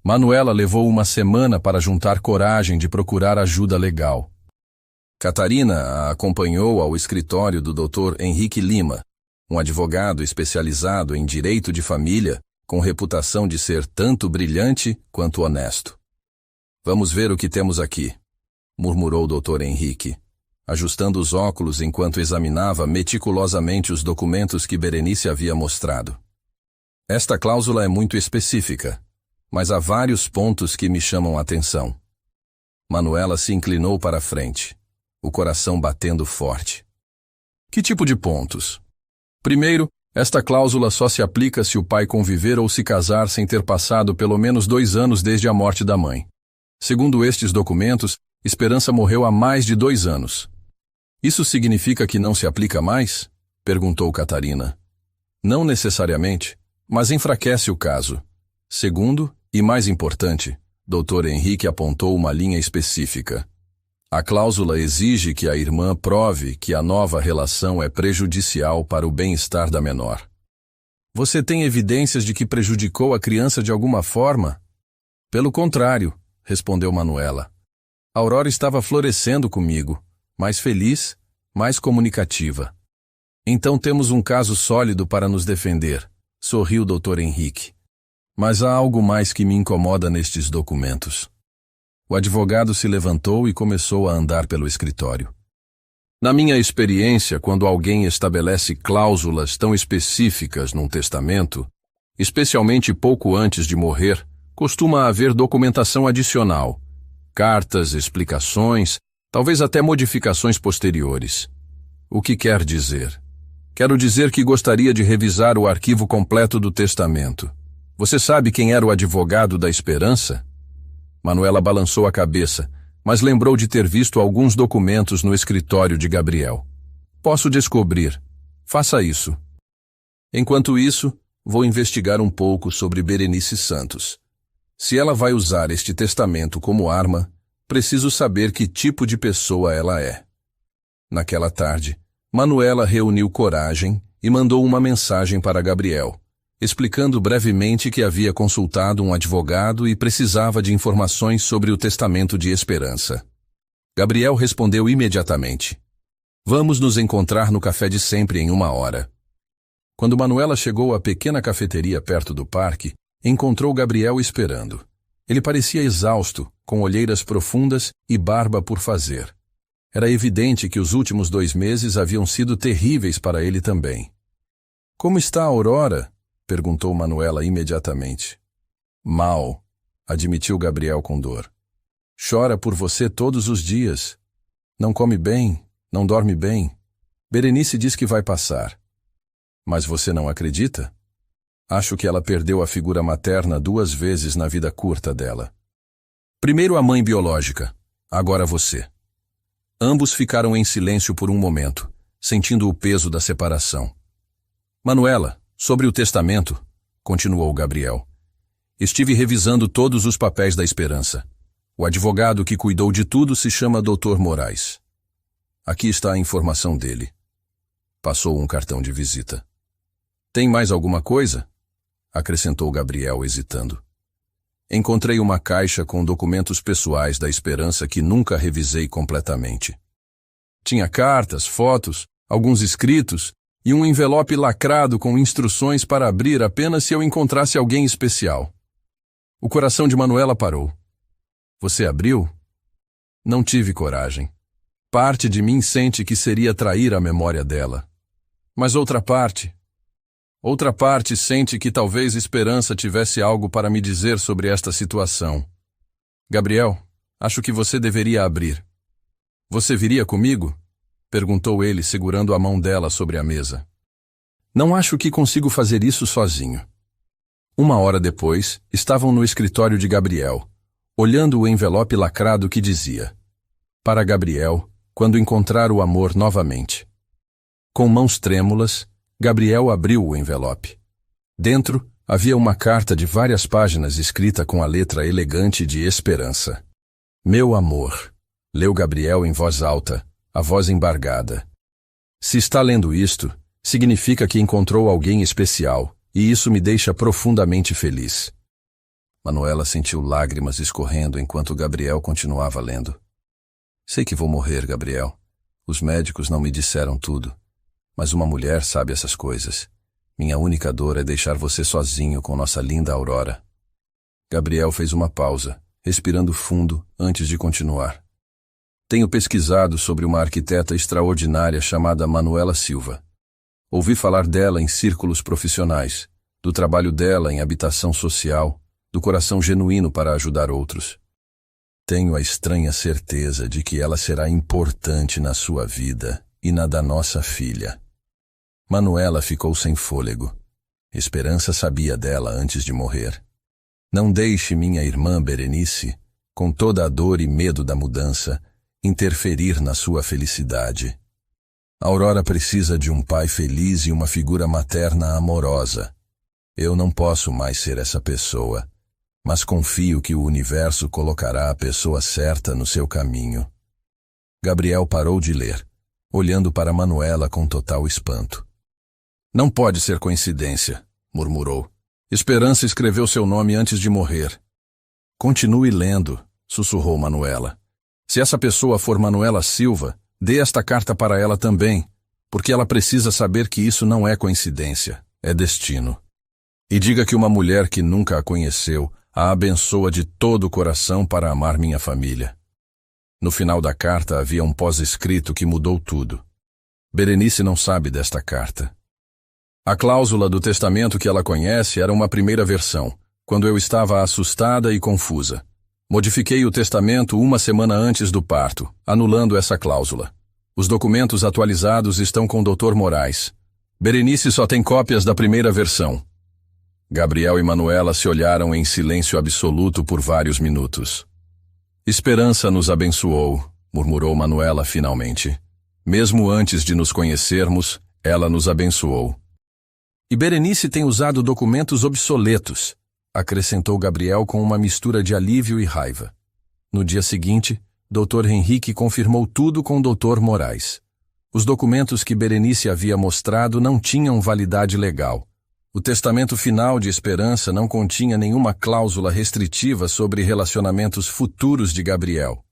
Manuela levou uma semana para juntar coragem de procurar ajuda legal. Catarina a acompanhou ao escritório do Dr. Henrique Lima, um advogado especializado em direito de família, com reputação de ser tanto brilhante quanto honesto. Vamos ver o que temos aqui, murmurou o Dr. Henrique, ajustando os óculos enquanto examinava meticulosamente os documentos que Berenice havia mostrado. Esta cláusula é muito específica, mas há vários pontos que me chamam a atenção. Manuela se inclinou para a frente, o coração batendo forte. Que tipo de pontos? Primeiro, esta cláusula só se aplica se o pai conviver ou se casar sem ter passado pelo menos 2 anos desde a morte da mãe. Segundo estes documentos, Esperança morreu há mais de 2 anos. Isso significa que não se aplica mais? Perguntou Catarina. Não necessariamente, mas enfraquece o caso. Segundo, e mais importante, Dr. Henrique apontou uma linha específica. A cláusula exige que a irmã prove que a nova relação é prejudicial para o bem-estar da menor. Você tem evidências de que prejudicou a criança de alguma forma? Pelo contrário, respondeu Manuela. Aurora estava florescendo comigo, mais feliz, mais comunicativa. Então temos um caso sólido para nos defender, sorriu o Dr. Henrique. Mas há algo mais que me incomoda nestes documentos. O advogado se levantou e começou a andar pelo escritório. Na minha experiência, quando alguém estabelece cláusulas tão específicas num testamento, especialmente pouco antes de morrer, costuma haver documentação adicional, cartas, explicações, talvez até modificações posteriores. O que quer dizer? Quero dizer que gostaria de revisar o arquivo completo do testamento. Você sabe quem era o advogado da Esperança? Manuela balançou a cabeça, mas lembrou de ter visto alguns documentos no escritório de Gabriel. Posso descobrir. Faça isso. Enquanto isso, vou investigar um pouco sobre Berenice Santos. Se ela vai usar este testamento como arma, preciso saber que tipo de pessoa ela é. Naquela tarde, Manuela reuniu coragem e mandou uma mensagem para Gabriel, explicando brevemente que havia consultado um advogado e precisava de informações sobre o testamento de Esperança. Gabriel respondeu imediatamente. Vamos nos encontrar no café de sempre em 1 hora. Quando Manuela chegou à pequena cafeteria perto do parque, encontrou Gabriel esperando. Ele parecia exausto, com olheiras profundas e barba por fazer. Era evidente que os últimos 2 meses haviam sido terríveis para ele também. Como está a Aurora? Perguntou Manuela imediatamente. Mal, admitiu Gabriel com dor. Chora por você todos os dias. Não come bem, não dorme bem. Berenice diz que vai passar. Mas você não acredita? Acho que ela perdeu a figura materna 2 vezes na vida curta dela. Primeiro a mãe biológica, agora você. Ambos ficaram em silêncio por um momento, sentindo o peso da separação. Manuela, sobre o testamento, continuou Gabriel. Estive revisando todos os papéis da Esperança. O advogado que cuidou de tudo se chama Dr. Moraes. Aqui está a informação dele. Passou um cartão de visita. Tem mais alguma coisa? Acrescentou Gabriel, hesitando. Encontrei uma caixa com documentos pessoais da Esperança que nunca revisei completamente. Tinha cartas, fotos, alguns escritos e um envelope lacrado com instruções para abrir apenas se eu encontrasse alguém especial. O coração de Manuela parou. Você abriu? Não tive coragem. Parte de mim sente que seria trair a memória dela. Mas outra parte sente que talvez Esperança tivesse algo para me dizer sobre esta situação. Gabriel, acho que você deveria abrir. Você viria comigo? Perguntou ele, segurando a mão dela sobre a mesa. Não acho que consigo fazer isso sozinho. 1 hora depois, estavam no escritório de Gabriel, olhando o envelope lacrado que dizia: Para Gabriel, quando encontrar o amor novamente. Com mãos trêmulas, Gabriel abriu o envelope. Dentro, havia uma carta de várias páginas escrita com a letra elegante de Esperança. Meu amor, leu Gabriel em voz alta, a voz embargada. Se está lendo isto, significa que encontrou alguém especial, e isso me deixa profundamente feliz. Manuela sentiu lágrimas escorrendo enquanto Gabriel continuava lendo. Sei que vou morrer, Gabriel. Os médicos não me disseram tudo. Mas uma mulher sabe essas coisas. Minha única dor é deixar você sozinho com nossa linda Aurora. Gabriel fez uma pausa, respirando fundo antes de continuar. Tenho pesquisado sobre uma arquiteta extraordinária chamada Manuela Silva. Ouvi falar dela em círculos profissionais, do trabalho dela em habitação social, do coração genuíno para ajudar outros. Tenho a estranha certeza de que ela será importante na sua vida e na da nossa filha. Manuela ficou sem fôlego. Esperança sabia dela antes de morrer. Não deixe minha irmã Berenice, com toda a dor e medo da mudança, interferir na sua felicidade. Aurora precisa de um pai feliz e uma figura materna amorosa. Eu não posso mais ser essa pessoa, mas confio que o universo colocará a pessoa certa no seu caminho. Gabriel parou de ler, olhando para Manuela com total espanto. Não pode ser coincidência, murmurou. Esperança escreveu seu nome antes de morrer. Continue lendo, sussurrou Manuela. Se essa pessoa for Manuela Silva, dê esta carta para ela também, porque ela precisa saber que isso não é coincidência, é destino. E diga que uma mulher que nunca a conheceu a abençoa de todo o coração para amar minha família. No final da carta havia um pós-escrito que mudou tudo. Berenice não sabe desta carta. A cláusula do testamento que ela conhece era uma primeira versão, quando eu estava assustada e confusa. Modifiquei o testamento uma semana antes do parto, anulando essa cláusula. Os documentos atualizados estão com o Dr. Moraes. Berenice só tem cópias da primeira versão. Gabriel e Manuela se olharam em silêncio absoluto por vários minutos. Esperança nos abençoou, murmurou Manuela finalmente. Mesmo antes de nos conhecermos, ela nos abençoou. E Berenice tem usado documentos obsoletos, acrescentou Gabriel com uma mistura de alívio e raiva. No dia seguinte, Dr. Henrique confirmou tudo com o Dr. Moraes. Os documentos que Berenice havia mostrado não tinham validade legal. O testamento final de Esperança não continha nenhuma cláusula restritiva sobre relacionamentos futuros de Gabriel.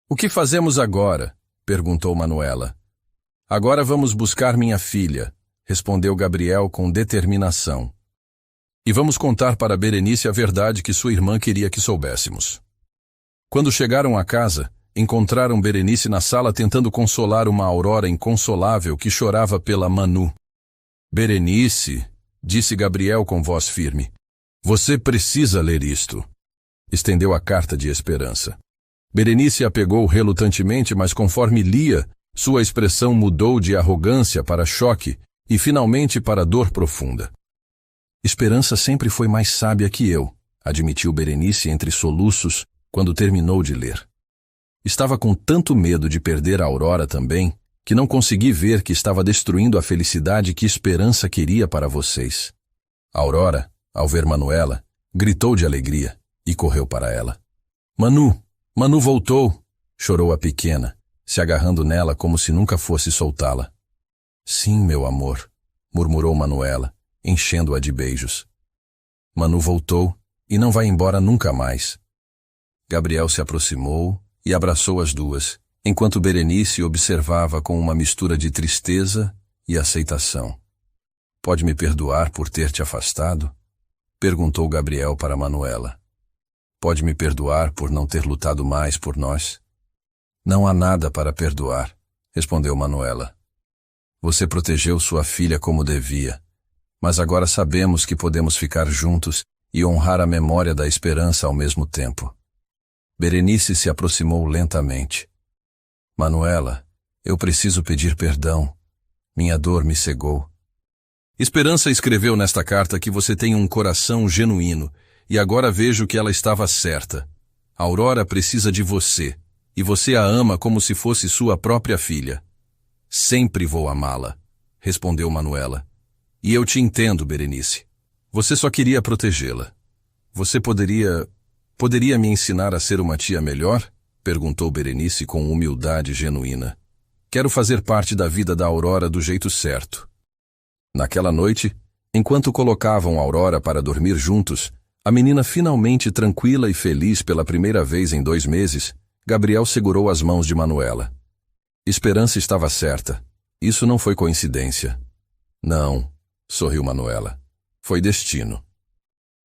O que fazemos agora? Perguntou Manuela. Agora vamos buscar minha filha, respondeu Gabriel com determinação. E vamos contar para Berenice a verdade que sua irmã queria que soubéssemos. Quando chegaram à casa, encontraram Berenice na sala tentando consolar uma Aurora inconsolável que chorava pela Manu. Berenice, disse Gabriel com voz firme, você precisa ler isto. Estendeu a carta de Esperança. Berenice a pegou relutantemente, mas conforme lia, sua expressão mudou de arrogância para choque e finalmente para dor profunda. Esperança sempre foi mais sábia que eu, admitiu Berenice entre soluços quando terminou de ler. Estava com tanto medo de perder a Aurora também, que não consegui ver que estava destruindo a felicidade que Esperança queria para vocês. A Aurora, ao ver Manuela, gritou de alegria e correu para ela. Manu, Manu voltou, chorou a pequena, se agarrando nela como se nunca fosse soltá-la. Sim, meu amor, murmurou Manuela, enchendo-a de beijos. Manu voltou e não vai embora nunca mais. Gabriel se aproximou e abraçou as duas, enquanto Berenice observava com uma mistura de tristeza e aceitação. Pode me perdoar por ter te afastado? Perguntou Gabriel para Manuela. Pode me perdoar por não ter lutado mais por nós? Não há nada para perdoar, respondeu Manuela. Você protegeu sua filha como devia, mas agora sabemos que podemos ficar juntos e honrar a memória da Esperança ao mesmo tempo. Berenice se aproximou lentamente. Manuela, eu preciso pedir perdão. Minha dor me cegou. Esperança escreveu nesta carta que você tem um coração genuíno, e agora vejo que ela estava certa. A Aurora precisa de você, e você a ama como se fosse sua própria filha. Sempre vou amá-la, respondeu Manuela. E eu te entendo, Berenice. Você só queria protegê-la. Você poderia me ensinar a ser uma tia melhor? Perguntou Berenice com humildade genuína. Quero fazer parte da vida da Aurora do jeito certo. Naquela noite, enquanto colocavam Aurora para dormir juntos, a menina finalmente tranquila e feliz pela primeira vez em 2 meses, Gabriel segurou as mãos de Manuela. Esperança estava certa. Isso não foi coincidência. Não, sorriu Manuela. Foi destino.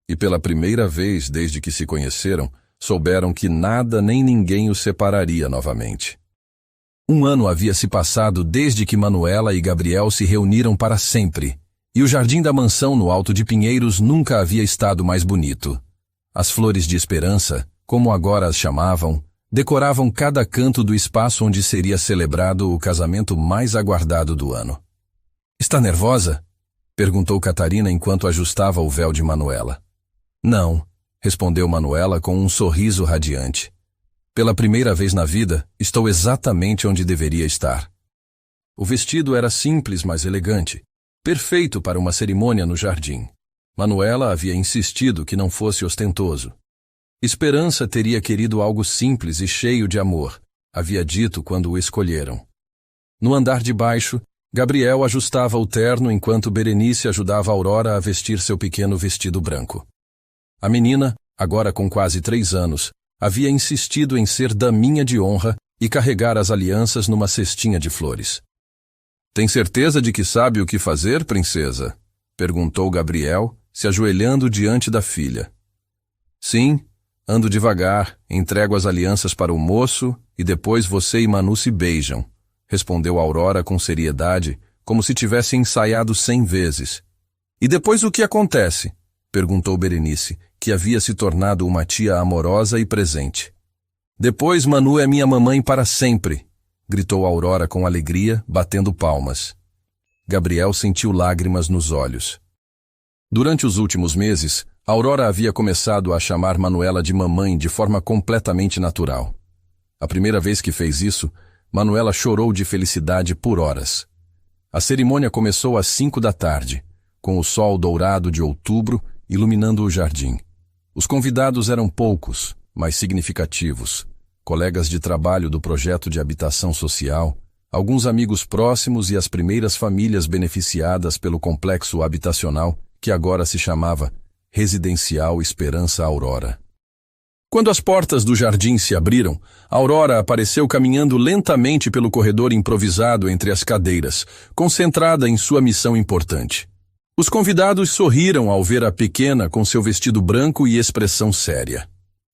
E pela primeira vez desde que se conheceram, souberam que nada nem ninguém os separaria novamente. 1 ano havia se passado desde que Manuela e Gabriel se reuniram para sempre, e o jardim da mansão no Alto de Pinheiros nunca havia estado mais bonito. As flores de Esperança, como agora as chamavam, decoravam cada canto do espaço onde seria celebrado o casamento mais aguardado do ano. Está nervosa? Perguntou Catarina enquanto ajustava o véu de Manuela. Não, respondeu Manuela com um sorriso radiante. Pela primeira vez na vida, estou exatamente onde deveria estar. O vestido era simples, mas elegante, perfeito para uma cerimônia no jardim. Manuela havia insistido que não fosse ostentoso. Esperança teria querido algo simples e cheio de amor, havia dito quando o escolheram. No andar de baixo, Gabriel ajustava o terno enquanto Berenice ajudava Aurora a vestir seu pequeno vestido branco. A menina, agora com quase 3 anos, havia insistido em ser daminha de honra e carregar as alianças numa cestinha de flores. "Tem certeza de que sabe o que fazer, princesa?" perguntou Gabriel, se ajoelhando diante da filha. "Sim, ando devagar, entrego as alianças para o moço e depois você e Manu se beijam", respondeu Aurora com seriedade, como se tivesse ensaiado 100 vezes. "E depois o que acontece?" perguntou Berenice, que havia se tornado uma tia amorosa e presente. "Depois Manu é minha mamãe para sempre", gritou Aurora com alegria, batendo palmas. Gabriel sentiu lágrimas nos olhos. Durante os últimos meses, Aurora havia começado a chamar Manuela de mamãe de forma completamente natural. A primeira vez que fez isso, Manuela chorou de felicidade por horas. A cerimônia começou às 5 da tarde, com o sol dourado de outubro iluminando o jardim. Os convidados eram poucos, mas significativos. Colegas de trabalho do projeto de habitação social, alguns amigos próximos e as primeiras famílias beneficiadas pelo complexo habitacional, que agora se chamava Residencial Esperança Aurora. Quando as portas do jardim se abriram, Aurora apareceu caminhando lentamente pelo corredor improvisado entre as cadeiras, concentrada em sua missão importante. Os convidados sorriram ao ver a pequena com seu vestido branco e expressão séria.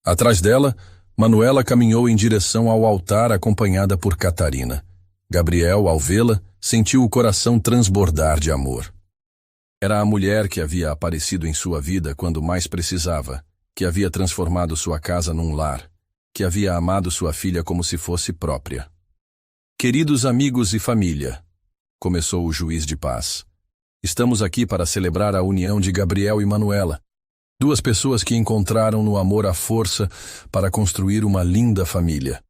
Atrás dela, Manuela caminhou em direção ao altar acompanhada por Catarina. Gabriel, ao vê-la, sentiu o coração transbordar de amor. Era a mulher que havia aparecido em sua vida quando mais precisava, que havia transformado sua casa num lar, que havia amado sua filha como se fosse própria. "Queridos amigos e família", começou o juiz de paz, "estamos aqui para celebrar a união de Gabriel e Manuela, 2 pessoas que encontraram no amor a força para construir uma linda família."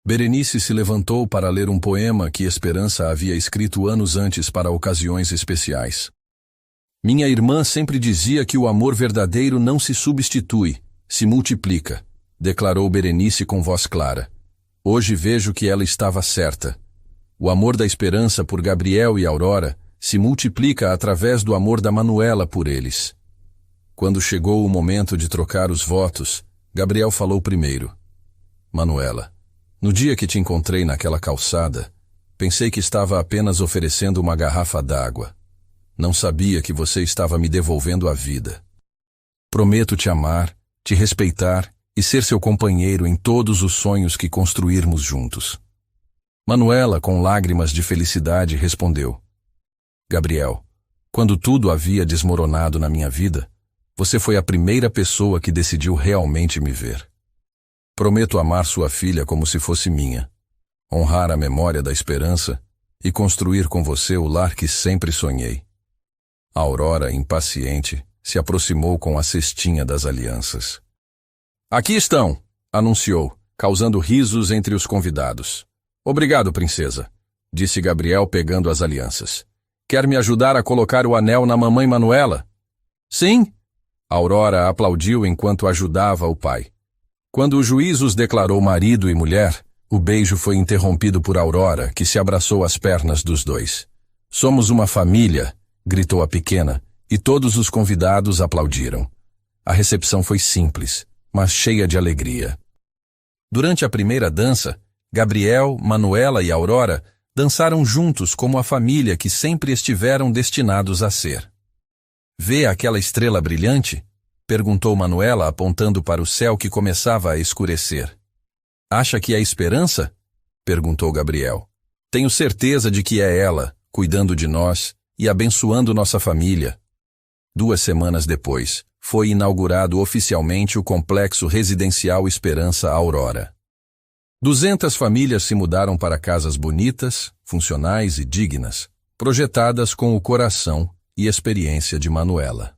Berenice se levantou para ler um poema que Esperança havia escrito anos antes para ocasiões especiais. "Minha irmã sempre dizia que o amor verdadeiro não se substitui, se multiplica", declarou Berenice com voz clara. "Hoje vejo que ela estava certa. O amor da Esperança por Gabriel e Aurora se multiplica através do amor da Manuela por eles." Quando chegou o momento de trocar os votos, Gabriel falou primeiro. "Manuela, no dia que te encontrei naquela calçada, pensei que estava apenas oferecendo uma garrafa d'água. Não sabia que você estava me devolvendo a vida. Prometo te amar, te respeitar e ser seu companheiro em todos os sonhos que construirmos juntos." Manuela, com lágrimas de felicidade, respondeu. "Gabriel, quando tudo havia desmoronado na minha vida, você foi a primeira pessoa que decidiu realmente me ver. Prometo amar sua filha como se fosse minha, honrar a memória da Esperança e construir com você o lar que sempre sonhei." A Aurora, impaciente, se aproximou com a cestinha das alianças. "Aqui estão", anunciou, causando risos entre os convidados. "Obrigado, princesa", disse Gabriel pegando as alianças. "Quer me ajudar a colocar o anel na mamãe Manuela?" "Sim", Aurora aplaudiu enquanto ajudava o pai. Quando o juiz os declarou marido e mulher, o beijo foi interrompido por Aurora, que se abraçou às pernas dos dois. "Somos uma família", gritou a pequena, e todos os convidados aplaudiram. A recepção foi simples, mas cheia de alegria. Durante a primeira dança, Gabriel, Manuela e Aurora dançaram juntos como a família que sempre estiveram destinados a ser. "Vê aquela estrela brilhante?", perguntou Manuela apontando para o céu que começava a escurecer. "Acha que é Esperança?", perguntou Gabriel. "Tenho certeza de que é ela, cuidando de nós e abençoando nossa família." 2 semanas depois, foi inaugurado oficialmente o complexo residencial Esperança Aurora. 200 famílias se mudaram para casas bonitas, funcionais e dignas, projetadas com o coração e experiência de Manuela.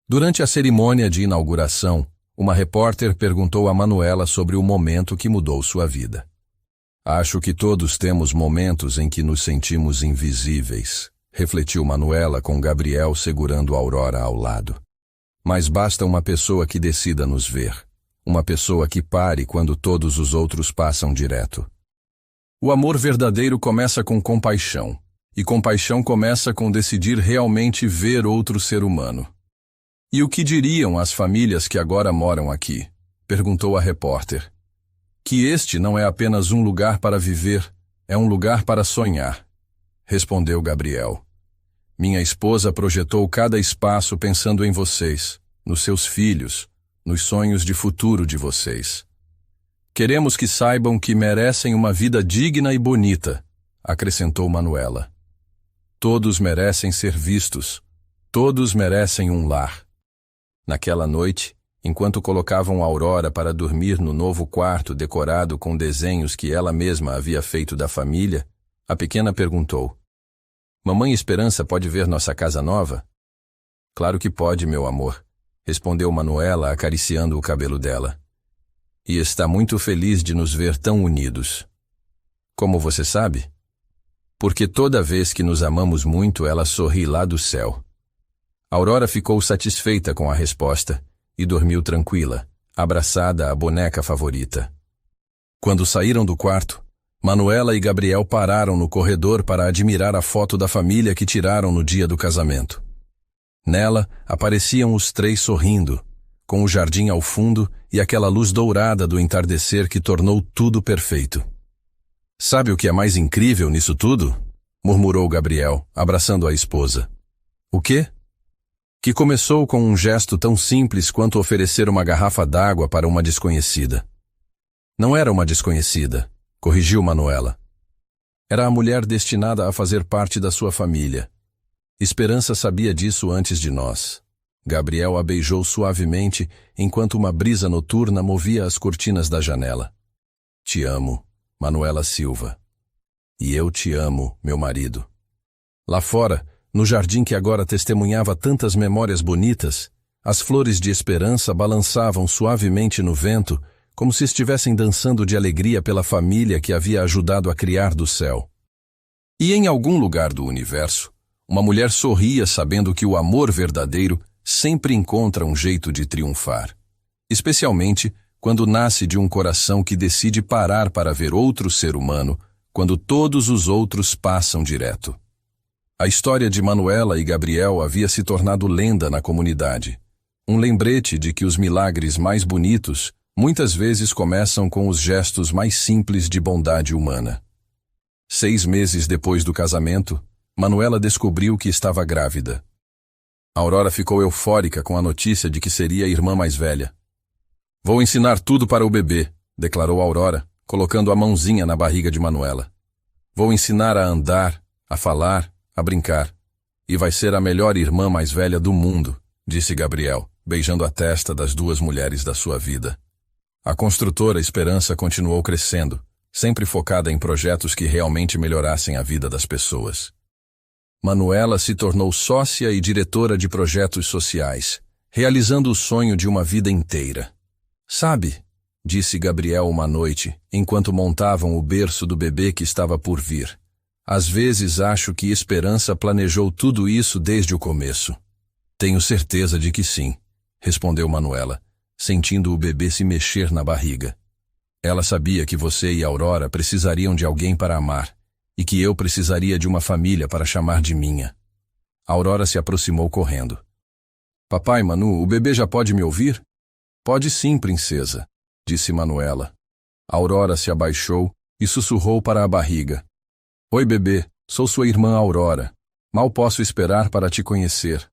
Durante a cerimônia de inauguração, uma repórter perguntou a Manuela sobre o momento que mudou sua vida. "Acho que todos temos momentos em que nos sentimos invisíveis", refletiu Manuela com Gabriel segurando Aurora ao lado. "Mas basta uma pessoa que decida nos ver, uma pessoa que pare quando todos os outros passam direto. O amor verdadeiro começa com compaixão, e compaixão começa com decidir realmente ver outro ser humano. E o que diriam as famílias que agora moram aqui? Perguntou a repórter. Que este não é apenas um lugar para viver, é um lugar para sonhar, respondeu Gabriel. Minha esposa projetou cada espaço pensando em vocês, nos seus filhos, nos sonhos de futuro de vocês. Queremos que saibam que merecem uma vida digna e bonita, acrescentou Manuela. Todos merecem ser vistos, todos merecem um lar. Naquela noite, enquanto colocavam Aurora para dormir no novo quarto decorado com desenhos que ela mesma havia feito da família, a pequena perguntou: Mamãe Esperança pode ver nossa casa nova? Claro que pode, meu amor, respondeu Manuela acariciando o cabelo dela. E está muito feliz de nos ver tão unidos. Como você sabe? Porque toda vez que nos amamos muito, ela sorri lá do céu. Aurora ficou satisfeita com a resposta e dormiu tranquila, abraçada à boneca favorita. Quando saíram do quarto, Manuela e Gabriel pararam no corredor para admirar a foto da família que tiraram no dia do casamento. Nela, apareciam os três sorrindo, com o jardim ao fundo e aquela luz dourada do entardecer que tornou tudo perfeito. Sabe o que é mais incrível nisso tudo? Murmurou Gabriel, abraçando a esposa. O quê? Que começou com um gesto tão simples quanto oferecer uma garrafa d'água para uma desconhecida. Não era uma desconhecida, corrigiu Manuela. Era a mulher destinada a fazer parte da sua família. Esperança sabia disso antes de nós. Gabriel a beijou suavemente enquanto uma brisa noturna movia as cortinas da janela. Te amo, Manuela Silva. E eu te amo, meu marido. Lá fora, no jardim que agora testemunhava tantas memórias bonitas, as flores de esperança balançavam suavemente no vento, como se estivessem dançando de alegria pela família que havia ajudado a criar do céu. E em algum lugar do universo, uma mulher sorria sabendo que o amor verdadeiro sempre encontra um jeito de triunfar, especialmente quando nasce de um coração que decide parar para ver outro ser humano quando todos os outros passam direto. A história de Manuela e Gabriel havia se tornado lenda na comunidade, um lembrete de que os milagres mais bonitos muitas vezes começam com os gestos mais simples de bondade humana. 6 meses depois do casamento, Manuela descobriu que estava grávida. Aurora ficou eufórica com a notícia de que seria a irmã mais velha. Vou ensinar tudo para o bebê, declarou Aurora, colocando a mãozinha na barriga de Manuela. Vou ensinar a andar, a falar, a brincar. E vai ser a melhor irmã mais velha do mundo, disse Gabriel, beijando a testa das 2 mulheres da sua vida. A construtora Esperança continuou crescendo, sempre focada em projetos que realmente melhorassem a vida das pessoas. Manuela se tornou sócia e diretora de projetos sociais, realizando o sonho de uma vida inteira. Sabe, disse Gabriel uma noite, enquanto montavam o berço do bebê que estava por vir. Às vezes acho que Esperança planejou tudo isso desde o começo. Tenho certeza de que sim, respondeu Manuela, sentindo o bebê se mexer na barriga. Ela sabia que você e Aurora precisariam de alguém para amar, e que eu precisaria de uma família para chamar de minha. Aurora se aproximou correndo. Papai, Manu, o bebê já pode me ouvir? Pode sim, princesa, disse Manuela. Aurora se abaixou e sussurrou para a barriga. Oi, bebê, sou sua irmã Aurora. Mal posso esperar para te conhecer.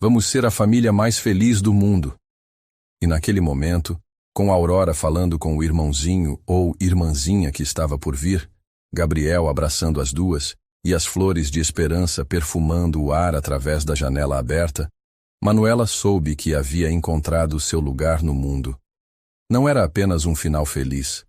Vamos ser a família mais feliz do mundo. E naquele momento, com Aurora falando com o irmãozinho ou irmãzinha que estava por vir, Gabriel abraçando as duas e as flores de esperança perfumando o ar através da janela aberta, Manuela soube que havia encontrado seu lugar no mundo. Não era apenas um final feliz.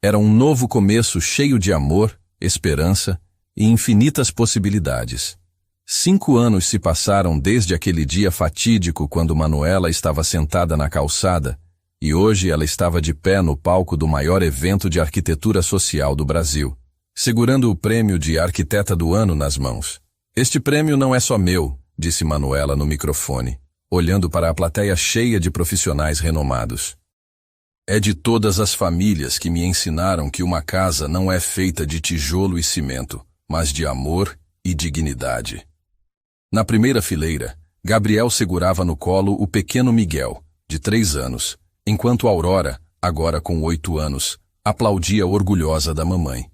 Era um novo começo cheio de amor, esperança e infinitas possibilidades. 5 anos se passaram desde aquele dia fatídico quando Manuela estava sentada na calçada e hoje ela estava de pé no palco do maior evento de arquitetura social do Brasil, segurando o prêmio de Arquiteta do Ano nas mãos. Este prêmio não é só meu, disse Manuela no microfone, olhando para a plateia cheia de profissionais renomados. É de todas as famílias que me ensinaram que uma casa não é feita de tijolo e cimento, mas de amor e dignidade. Na primeira fileira, Gabriel segurava no colo o pequeno Miguel, de 3 anos, enquanto Aurora, agora com 8 anos, aplaudia orgulhosa da mamãe.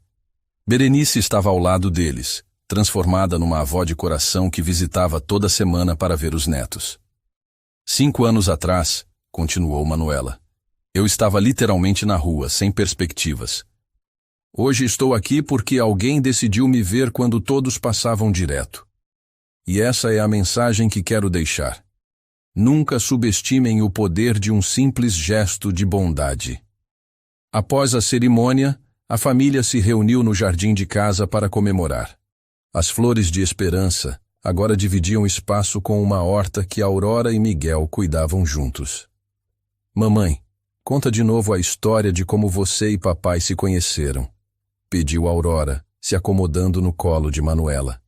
Berenice estava ao lado deles, transformada numa avó de coração que visitava toda semana para ver os netos. 5 anos atrás, continuou Manuela, eu estava literalmente na rua, sem perspectivas. Hoje estou aqui porque alguém decidiu me ver quando todos passavam direto. E essa é a mensagem que quero deixar. Nunca subestimem o poder de um simples gesto de bondade. Após a cerimônia, a família se reuniu no jardim de casa para comemorar. As flores de esperança agora dividiam espaço com uma horta que Aurora e Miguel cuidavam juntos. Mamãe, conta de novo a história de como você e papai se conheceram, pediu Aurora, se acomodando no colo de Manuela.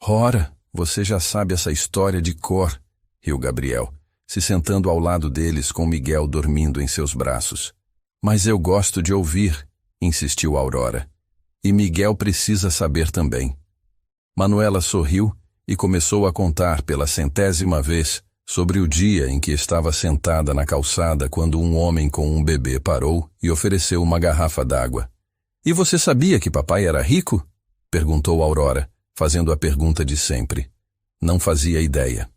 Ora, você já sabe essa história de cor, riu Gabriel, se sentando ao lado deles com Miguel dormindo em seus braços. Mas eu gosto de ouvir, insistiu Aurora. E Miguel precisa saber também. Manuela sorriu e começou a contar pela 100ª vez sobre o dia em que estava sentada na calçada quando um homem com um bebê parou e ofereceu uma garrafa d'água. E você sabia que papai era rico? Perguntou Aurora, fazendo a pergunta de sempre. Não fazia ideia.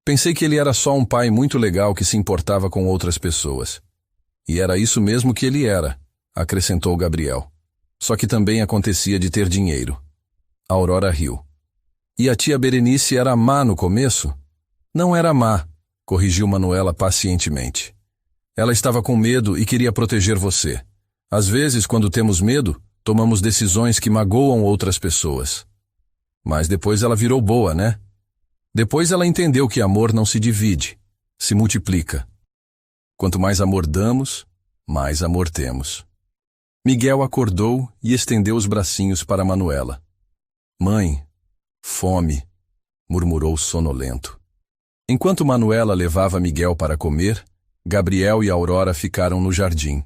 Pensei que ele era só um pai muito legal que se importava com outras pessoas. E era isso mesmo que ele era, acrescentou Gabriel. Só que também acontecia de ter dinheiro. Aurora riu. E a tia Berenice era má no começo? Não era má, corrigiu Manuela pacientemente. Ela estava com medo e queria proteger você. Às vezes, quando temos medo, tomamos decisões que magoam outras pessoas. Mas depois ela virou boa, né? Depois ela entendeu que amor não se divide, se multiplica. Quanto mais amor damos, mais amor temos. Miguel acordou e estendeu os bracinhos para Manuela. Mãe, fome, murmurou sonolento. Enquanto Manuela levava Miguel para comer, Gabriel e Aurora ficaram no jardim.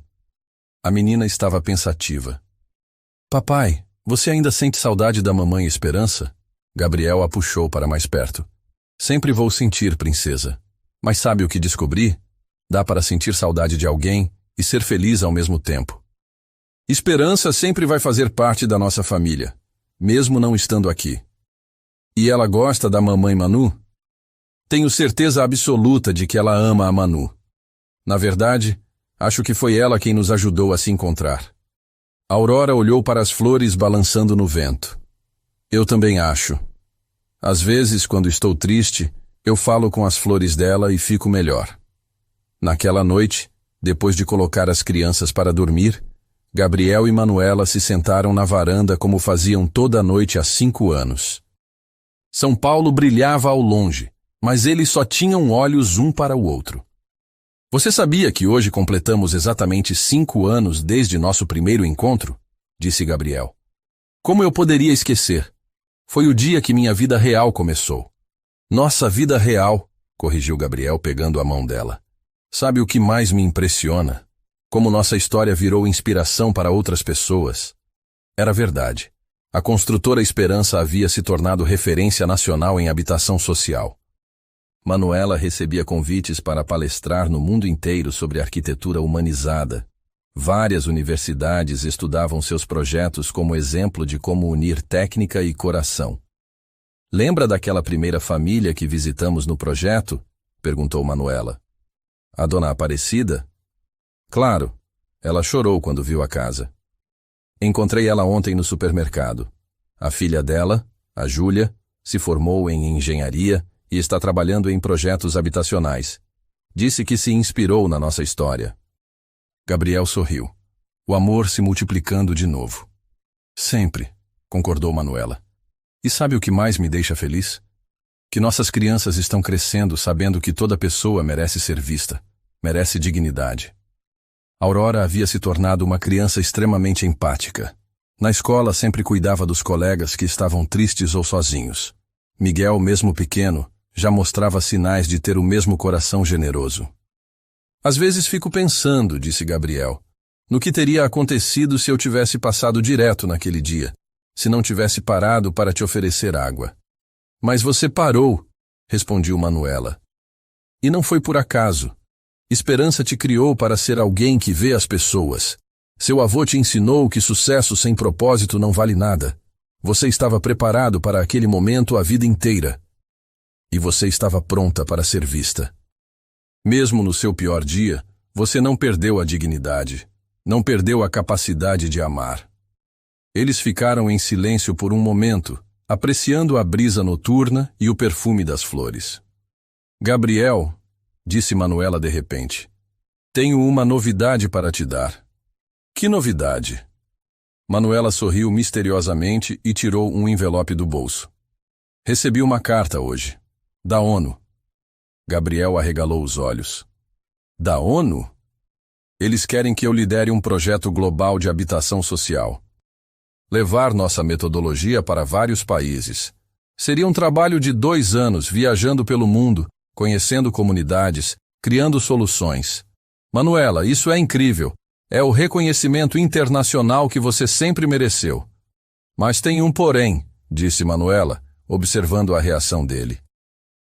A menina estava pensativa. Papai, você ainda sente saudade da mamãe Esperança? Gabriel a puxou para mais perto. Sempre vou sentir, princesa. Mas sabe o que descobri? Dá para sentir saudade de alguém e ser feliz ao mesmo tempo. Esperança sempre vai fazer parte da nossa família, mesmo não estando aqui. E ela gosta da mamãe Manu? Tenho certeza absoluta de que ela ama a Manu. Na verdade, acho que foi ela quem nos ajudou a se encontrar. Aurora olhou para as flores balançando no vento. Eu também acho. Às vezes, quando estou triste, eu falo com as flores dela e fico melhor. Naquela noite, depois de colocar as crianças para dormir, Gabriel e Manuela se sentaram na varanda como faziam toda a noite há 5 anos. São Paulo brilhava ao longe, mas eles só tinham olhos um para o outro. Você sabia que hoje completamos exatamente 5 anos desde nosso primeiro encontro? Disse Gabriel. Como eu poderia esquecer? Foi o dia que minha vida real começou. Nossa vida real, corrigiu Gabriel pegando a mão dela. Sabe o que mais me impressiona? Como nossa história virou inspiração para outras pessoas. Era verdade. A construtora Esperança havia se tornado referência nacional em habitação social. Manuela recebia convites para palestrar no mundo inteiro sobre arquitetura humanizada. Várias universidades estudavam seus projetos como exemplo de como unir técnica e coração. Lembra daquela primeira família que visitamos no projeto? Perguntou Manuela. A dona Aparecida? Claro, ela chorou quando viu a casa. Encontrei ela ontem no supermercado. A filha dela, a Júlia, se formou em engenharia e está trabalhando em projetos habitacionais. Disse que se inspirou na nossa história. Gabriel sorriu. O amor se multiplicando de novo. Sempre, concordou Manuela. E sabe o que mais me deixa feliz? Que nossas crianças estão crescendo sabendo que toda pessoa merece ser vista, merece dignidade. Aurora havia se tornado uma criança extremamente empática. Na escola sempre cuidava dos colegas que estavam tristes ou sozinhos. Miguel, mesmo pequeno, já mostrava sinais de ter o mesmo coração generoso. Às vezes fico pensando, disse Gabriel, no que teria acontecido se eu tivesse passado direto naquele dia, se não tivesse parado para te oferecer água. Mas você parou, respondiu Manuela. E não foi por acaso. Esperança te criou para ser alguém que vê as pessoas. Seu avô te ensinou que sucesso sem propósito não vale nada. Você estava preparado para aquele momento a vida inteira. E você estava pronta para ser vista. Mesmo no seu pior dia, você não perdeu a dignidade, não perdeu a capacidade de amar. Eles ficaram em silêncio por um momento, apreciando a brisa noturna e o perfume das flores. Gabriel, disse Manuela de repente, tenho uma novidade para te dar. Que novidade? Manuela sorriu misteriosamente e tirou um envelope do bolso. Recebi uma carta hoje, da ONU. Gabriel arregalou os olhos. Da ONU? Eles querem que eu lidere um projeto global de habitação social. Levar nossa metodologia para vários países. Seria um trabalho de 2 anos viajando pelo mundo, conhecendo comunidades, criando soluções. Manuela, isso é incrível. É o reconhecimento internacional que você sempre mereceu. Mas tem um porém, disse Manuela, observando a reação dele.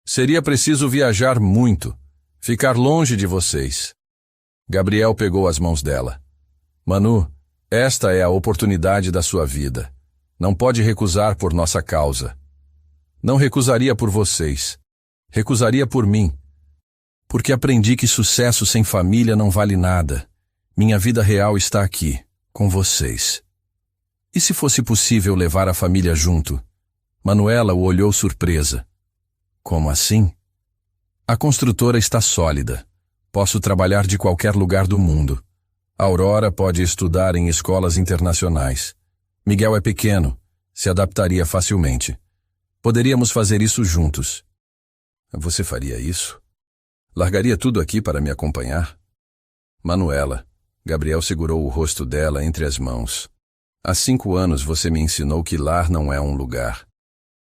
Seria preciso viajar muito, ficar longe de vocês. Gabriel pegou as mãos dela. Manu, esta é a oportunidade da sua vida. Não pode recusar por nossa causa. Não recusaria por vocês. Recusaria por mim. Porque aprendi que sucesso sem família não vale nada. Minha vida real está aqui, com vocês. E se fosse possível levar a família junto? Manuela o olhou surpresa. Como assim? A construtora está sólida. Posso trabalhar de qualquer lugar do mundo. A Aurora pode estudar em escolas internacionais. Miguel é pequeno, se adaptaria facilmente. Poderíamos fazer isso juntos. Você faria isso? Largaria tudo aqui para me acompanhar? Manuela, Gabriel segurou o rosto dela entre as mãos. Há 5 anos você me ensinou que lar não é um lugar.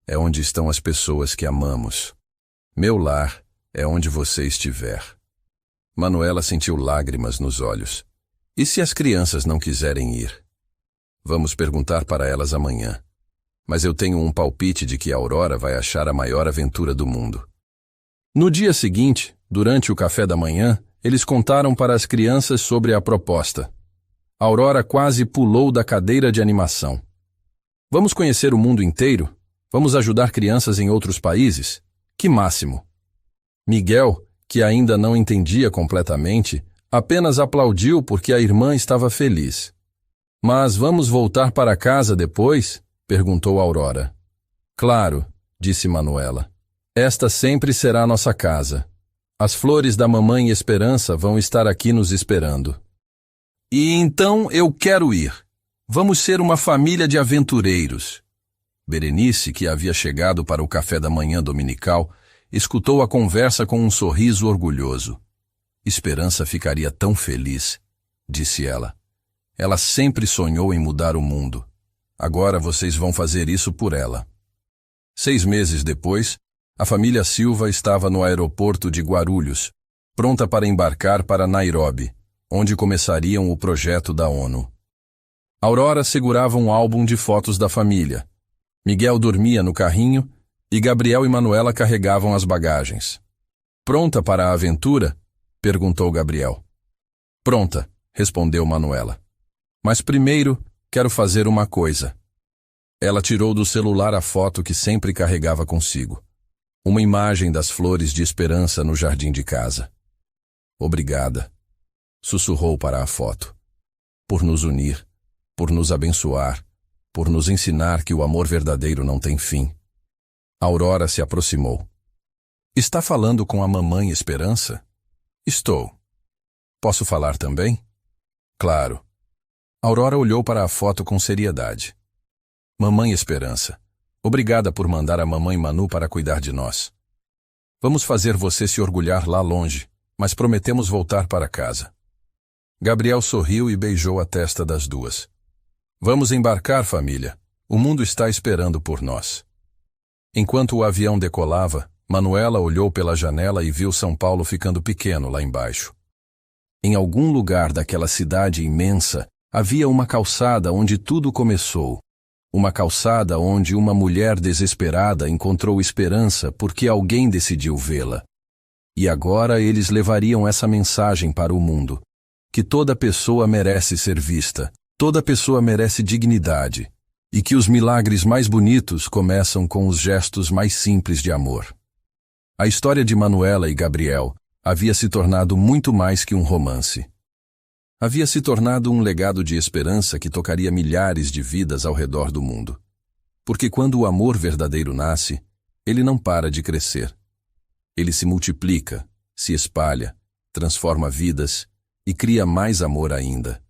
É onde estão as pessoas que amamos. Meu lar é onde você estiver. Manuela sentiu lágrimas nos olhos. E se as crianças não quiserem ir? Vamos perguntar para elas amanhã. Mas eu tenho um palpite de que a Aurora vai achar a maior aventura do mundo. No dia seguinte, durante o café da manhã, eles contaram para as crianças sobre a proposta. A Aurora quase pulou da cadeira de animação. Vamos conhecer o mundo inteiro? Vamos ajudar crianças em outros países? Que máximo! Miguel, que ainda não entendia completamente, apenas aplaudiu porque a irmã estava feliz. Mas vamos voltar para casa depois? Perguntou Aurora. Claro, disse Manuela. Esta sempre será nossa casa. As flores da mamãe Esperança vão estar aqui nos esperando. E então eu quero ir. Vamos ser uma família de aventureiros. Berenice, que havia chegado para o café da manhã dominical, escutou a conversa com um sorriso orgulhoso. Esperança ficaria tão feliz, disse ela. Ela sempre sonhou em mudar o mundo. Agora vocês vão fazer isso por ela. 6 meses depois, a família Silva estava no aeroporto de Guarulhos, pronta para embarcar para Nairobi, onde começariam o projeto da ONU. Aurora segurava um álbum de fotos da família. Miguel dormia no carrinho e Gabriel e Manuela carregavam as bagagens. Pronta para a aventura? Perguntou Gabriel. Pronta, respondeu Manuela. Mas primeiro, quero fazer uma coisa. Ela tirou do celular a foto que sempre carregava consigo. Uma imagem das flores de esperança no jardim de casa. Obrigada, sussurrou para a foto. Por nos unir, por nos abençoar, por nos ensinar que o amor verdadeiro não tem fim. Aurora se aproximou. Está falando com a mamãe Esperança? Estou. Posso falar também? Claro. Aurora olhou para a foto com seriedade. Mamãe Esperança, obrigada por mandar a mamãe Manu para cuidar de nós. Vamos fazer você se orgulhar lá longe, mas prometemos voltar para casa. Gabriel sorriu e beijou a testa das duas. Vamos embarcar, família. O mundo está esperando por nós. Enquanto o avião decolava, Manuela olhou pela janela e viu São Paulo ficando pequeno lá embaixo. Em algum lugar daquela cidade imensa, havia uma calçada onde tudo começou. Uma calçada onde uma mulher desesperada encontrou esperança porque alguém decidiu vê-la. E agora eles levariam essa mensagem para o mundo: que toda pessoa merece ser vista, toda pessoa merece dignidade, e que os milagres mais bonitos começam com os gestos mais simples de amor. A história de Manuela e Gabriel havia se tornado muito mais que um romance. Havia se tornado um legado de esperança que tocaria milhares de vidas ao redor do mundo. Porque quando o amor verdadeiro nasce, ele não para de crescer. Ele se multiplica, se espalha, transforma vidas e cria mais amor ainda.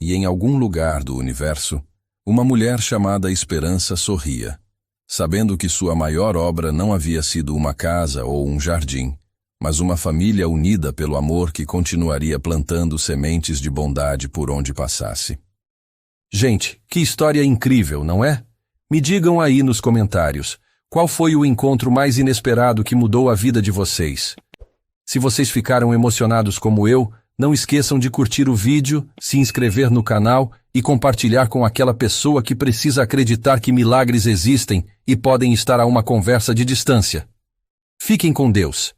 E em algum lugar do universo, uma mulher chamada Esperança sorria, sabendo que sua maior obra não havia sido uma casa ou um jardim, mas uma família unida pelo amor que continuaria plantando sementes de bondade por onde passasse. Gente, que história incrível, não é? Me digam aí nos comentários, qual foi o encontro mais inesperado que mudou a vida de vocês? Se vocês ficaram emocionados como eu, não esqueçam de curtir o vídeo, se inscrever no canal e compartilhar com aquela pessoa que precisa acreditar que milagres existem e podem estar a uma conversa de distância. Fiquem com Deus.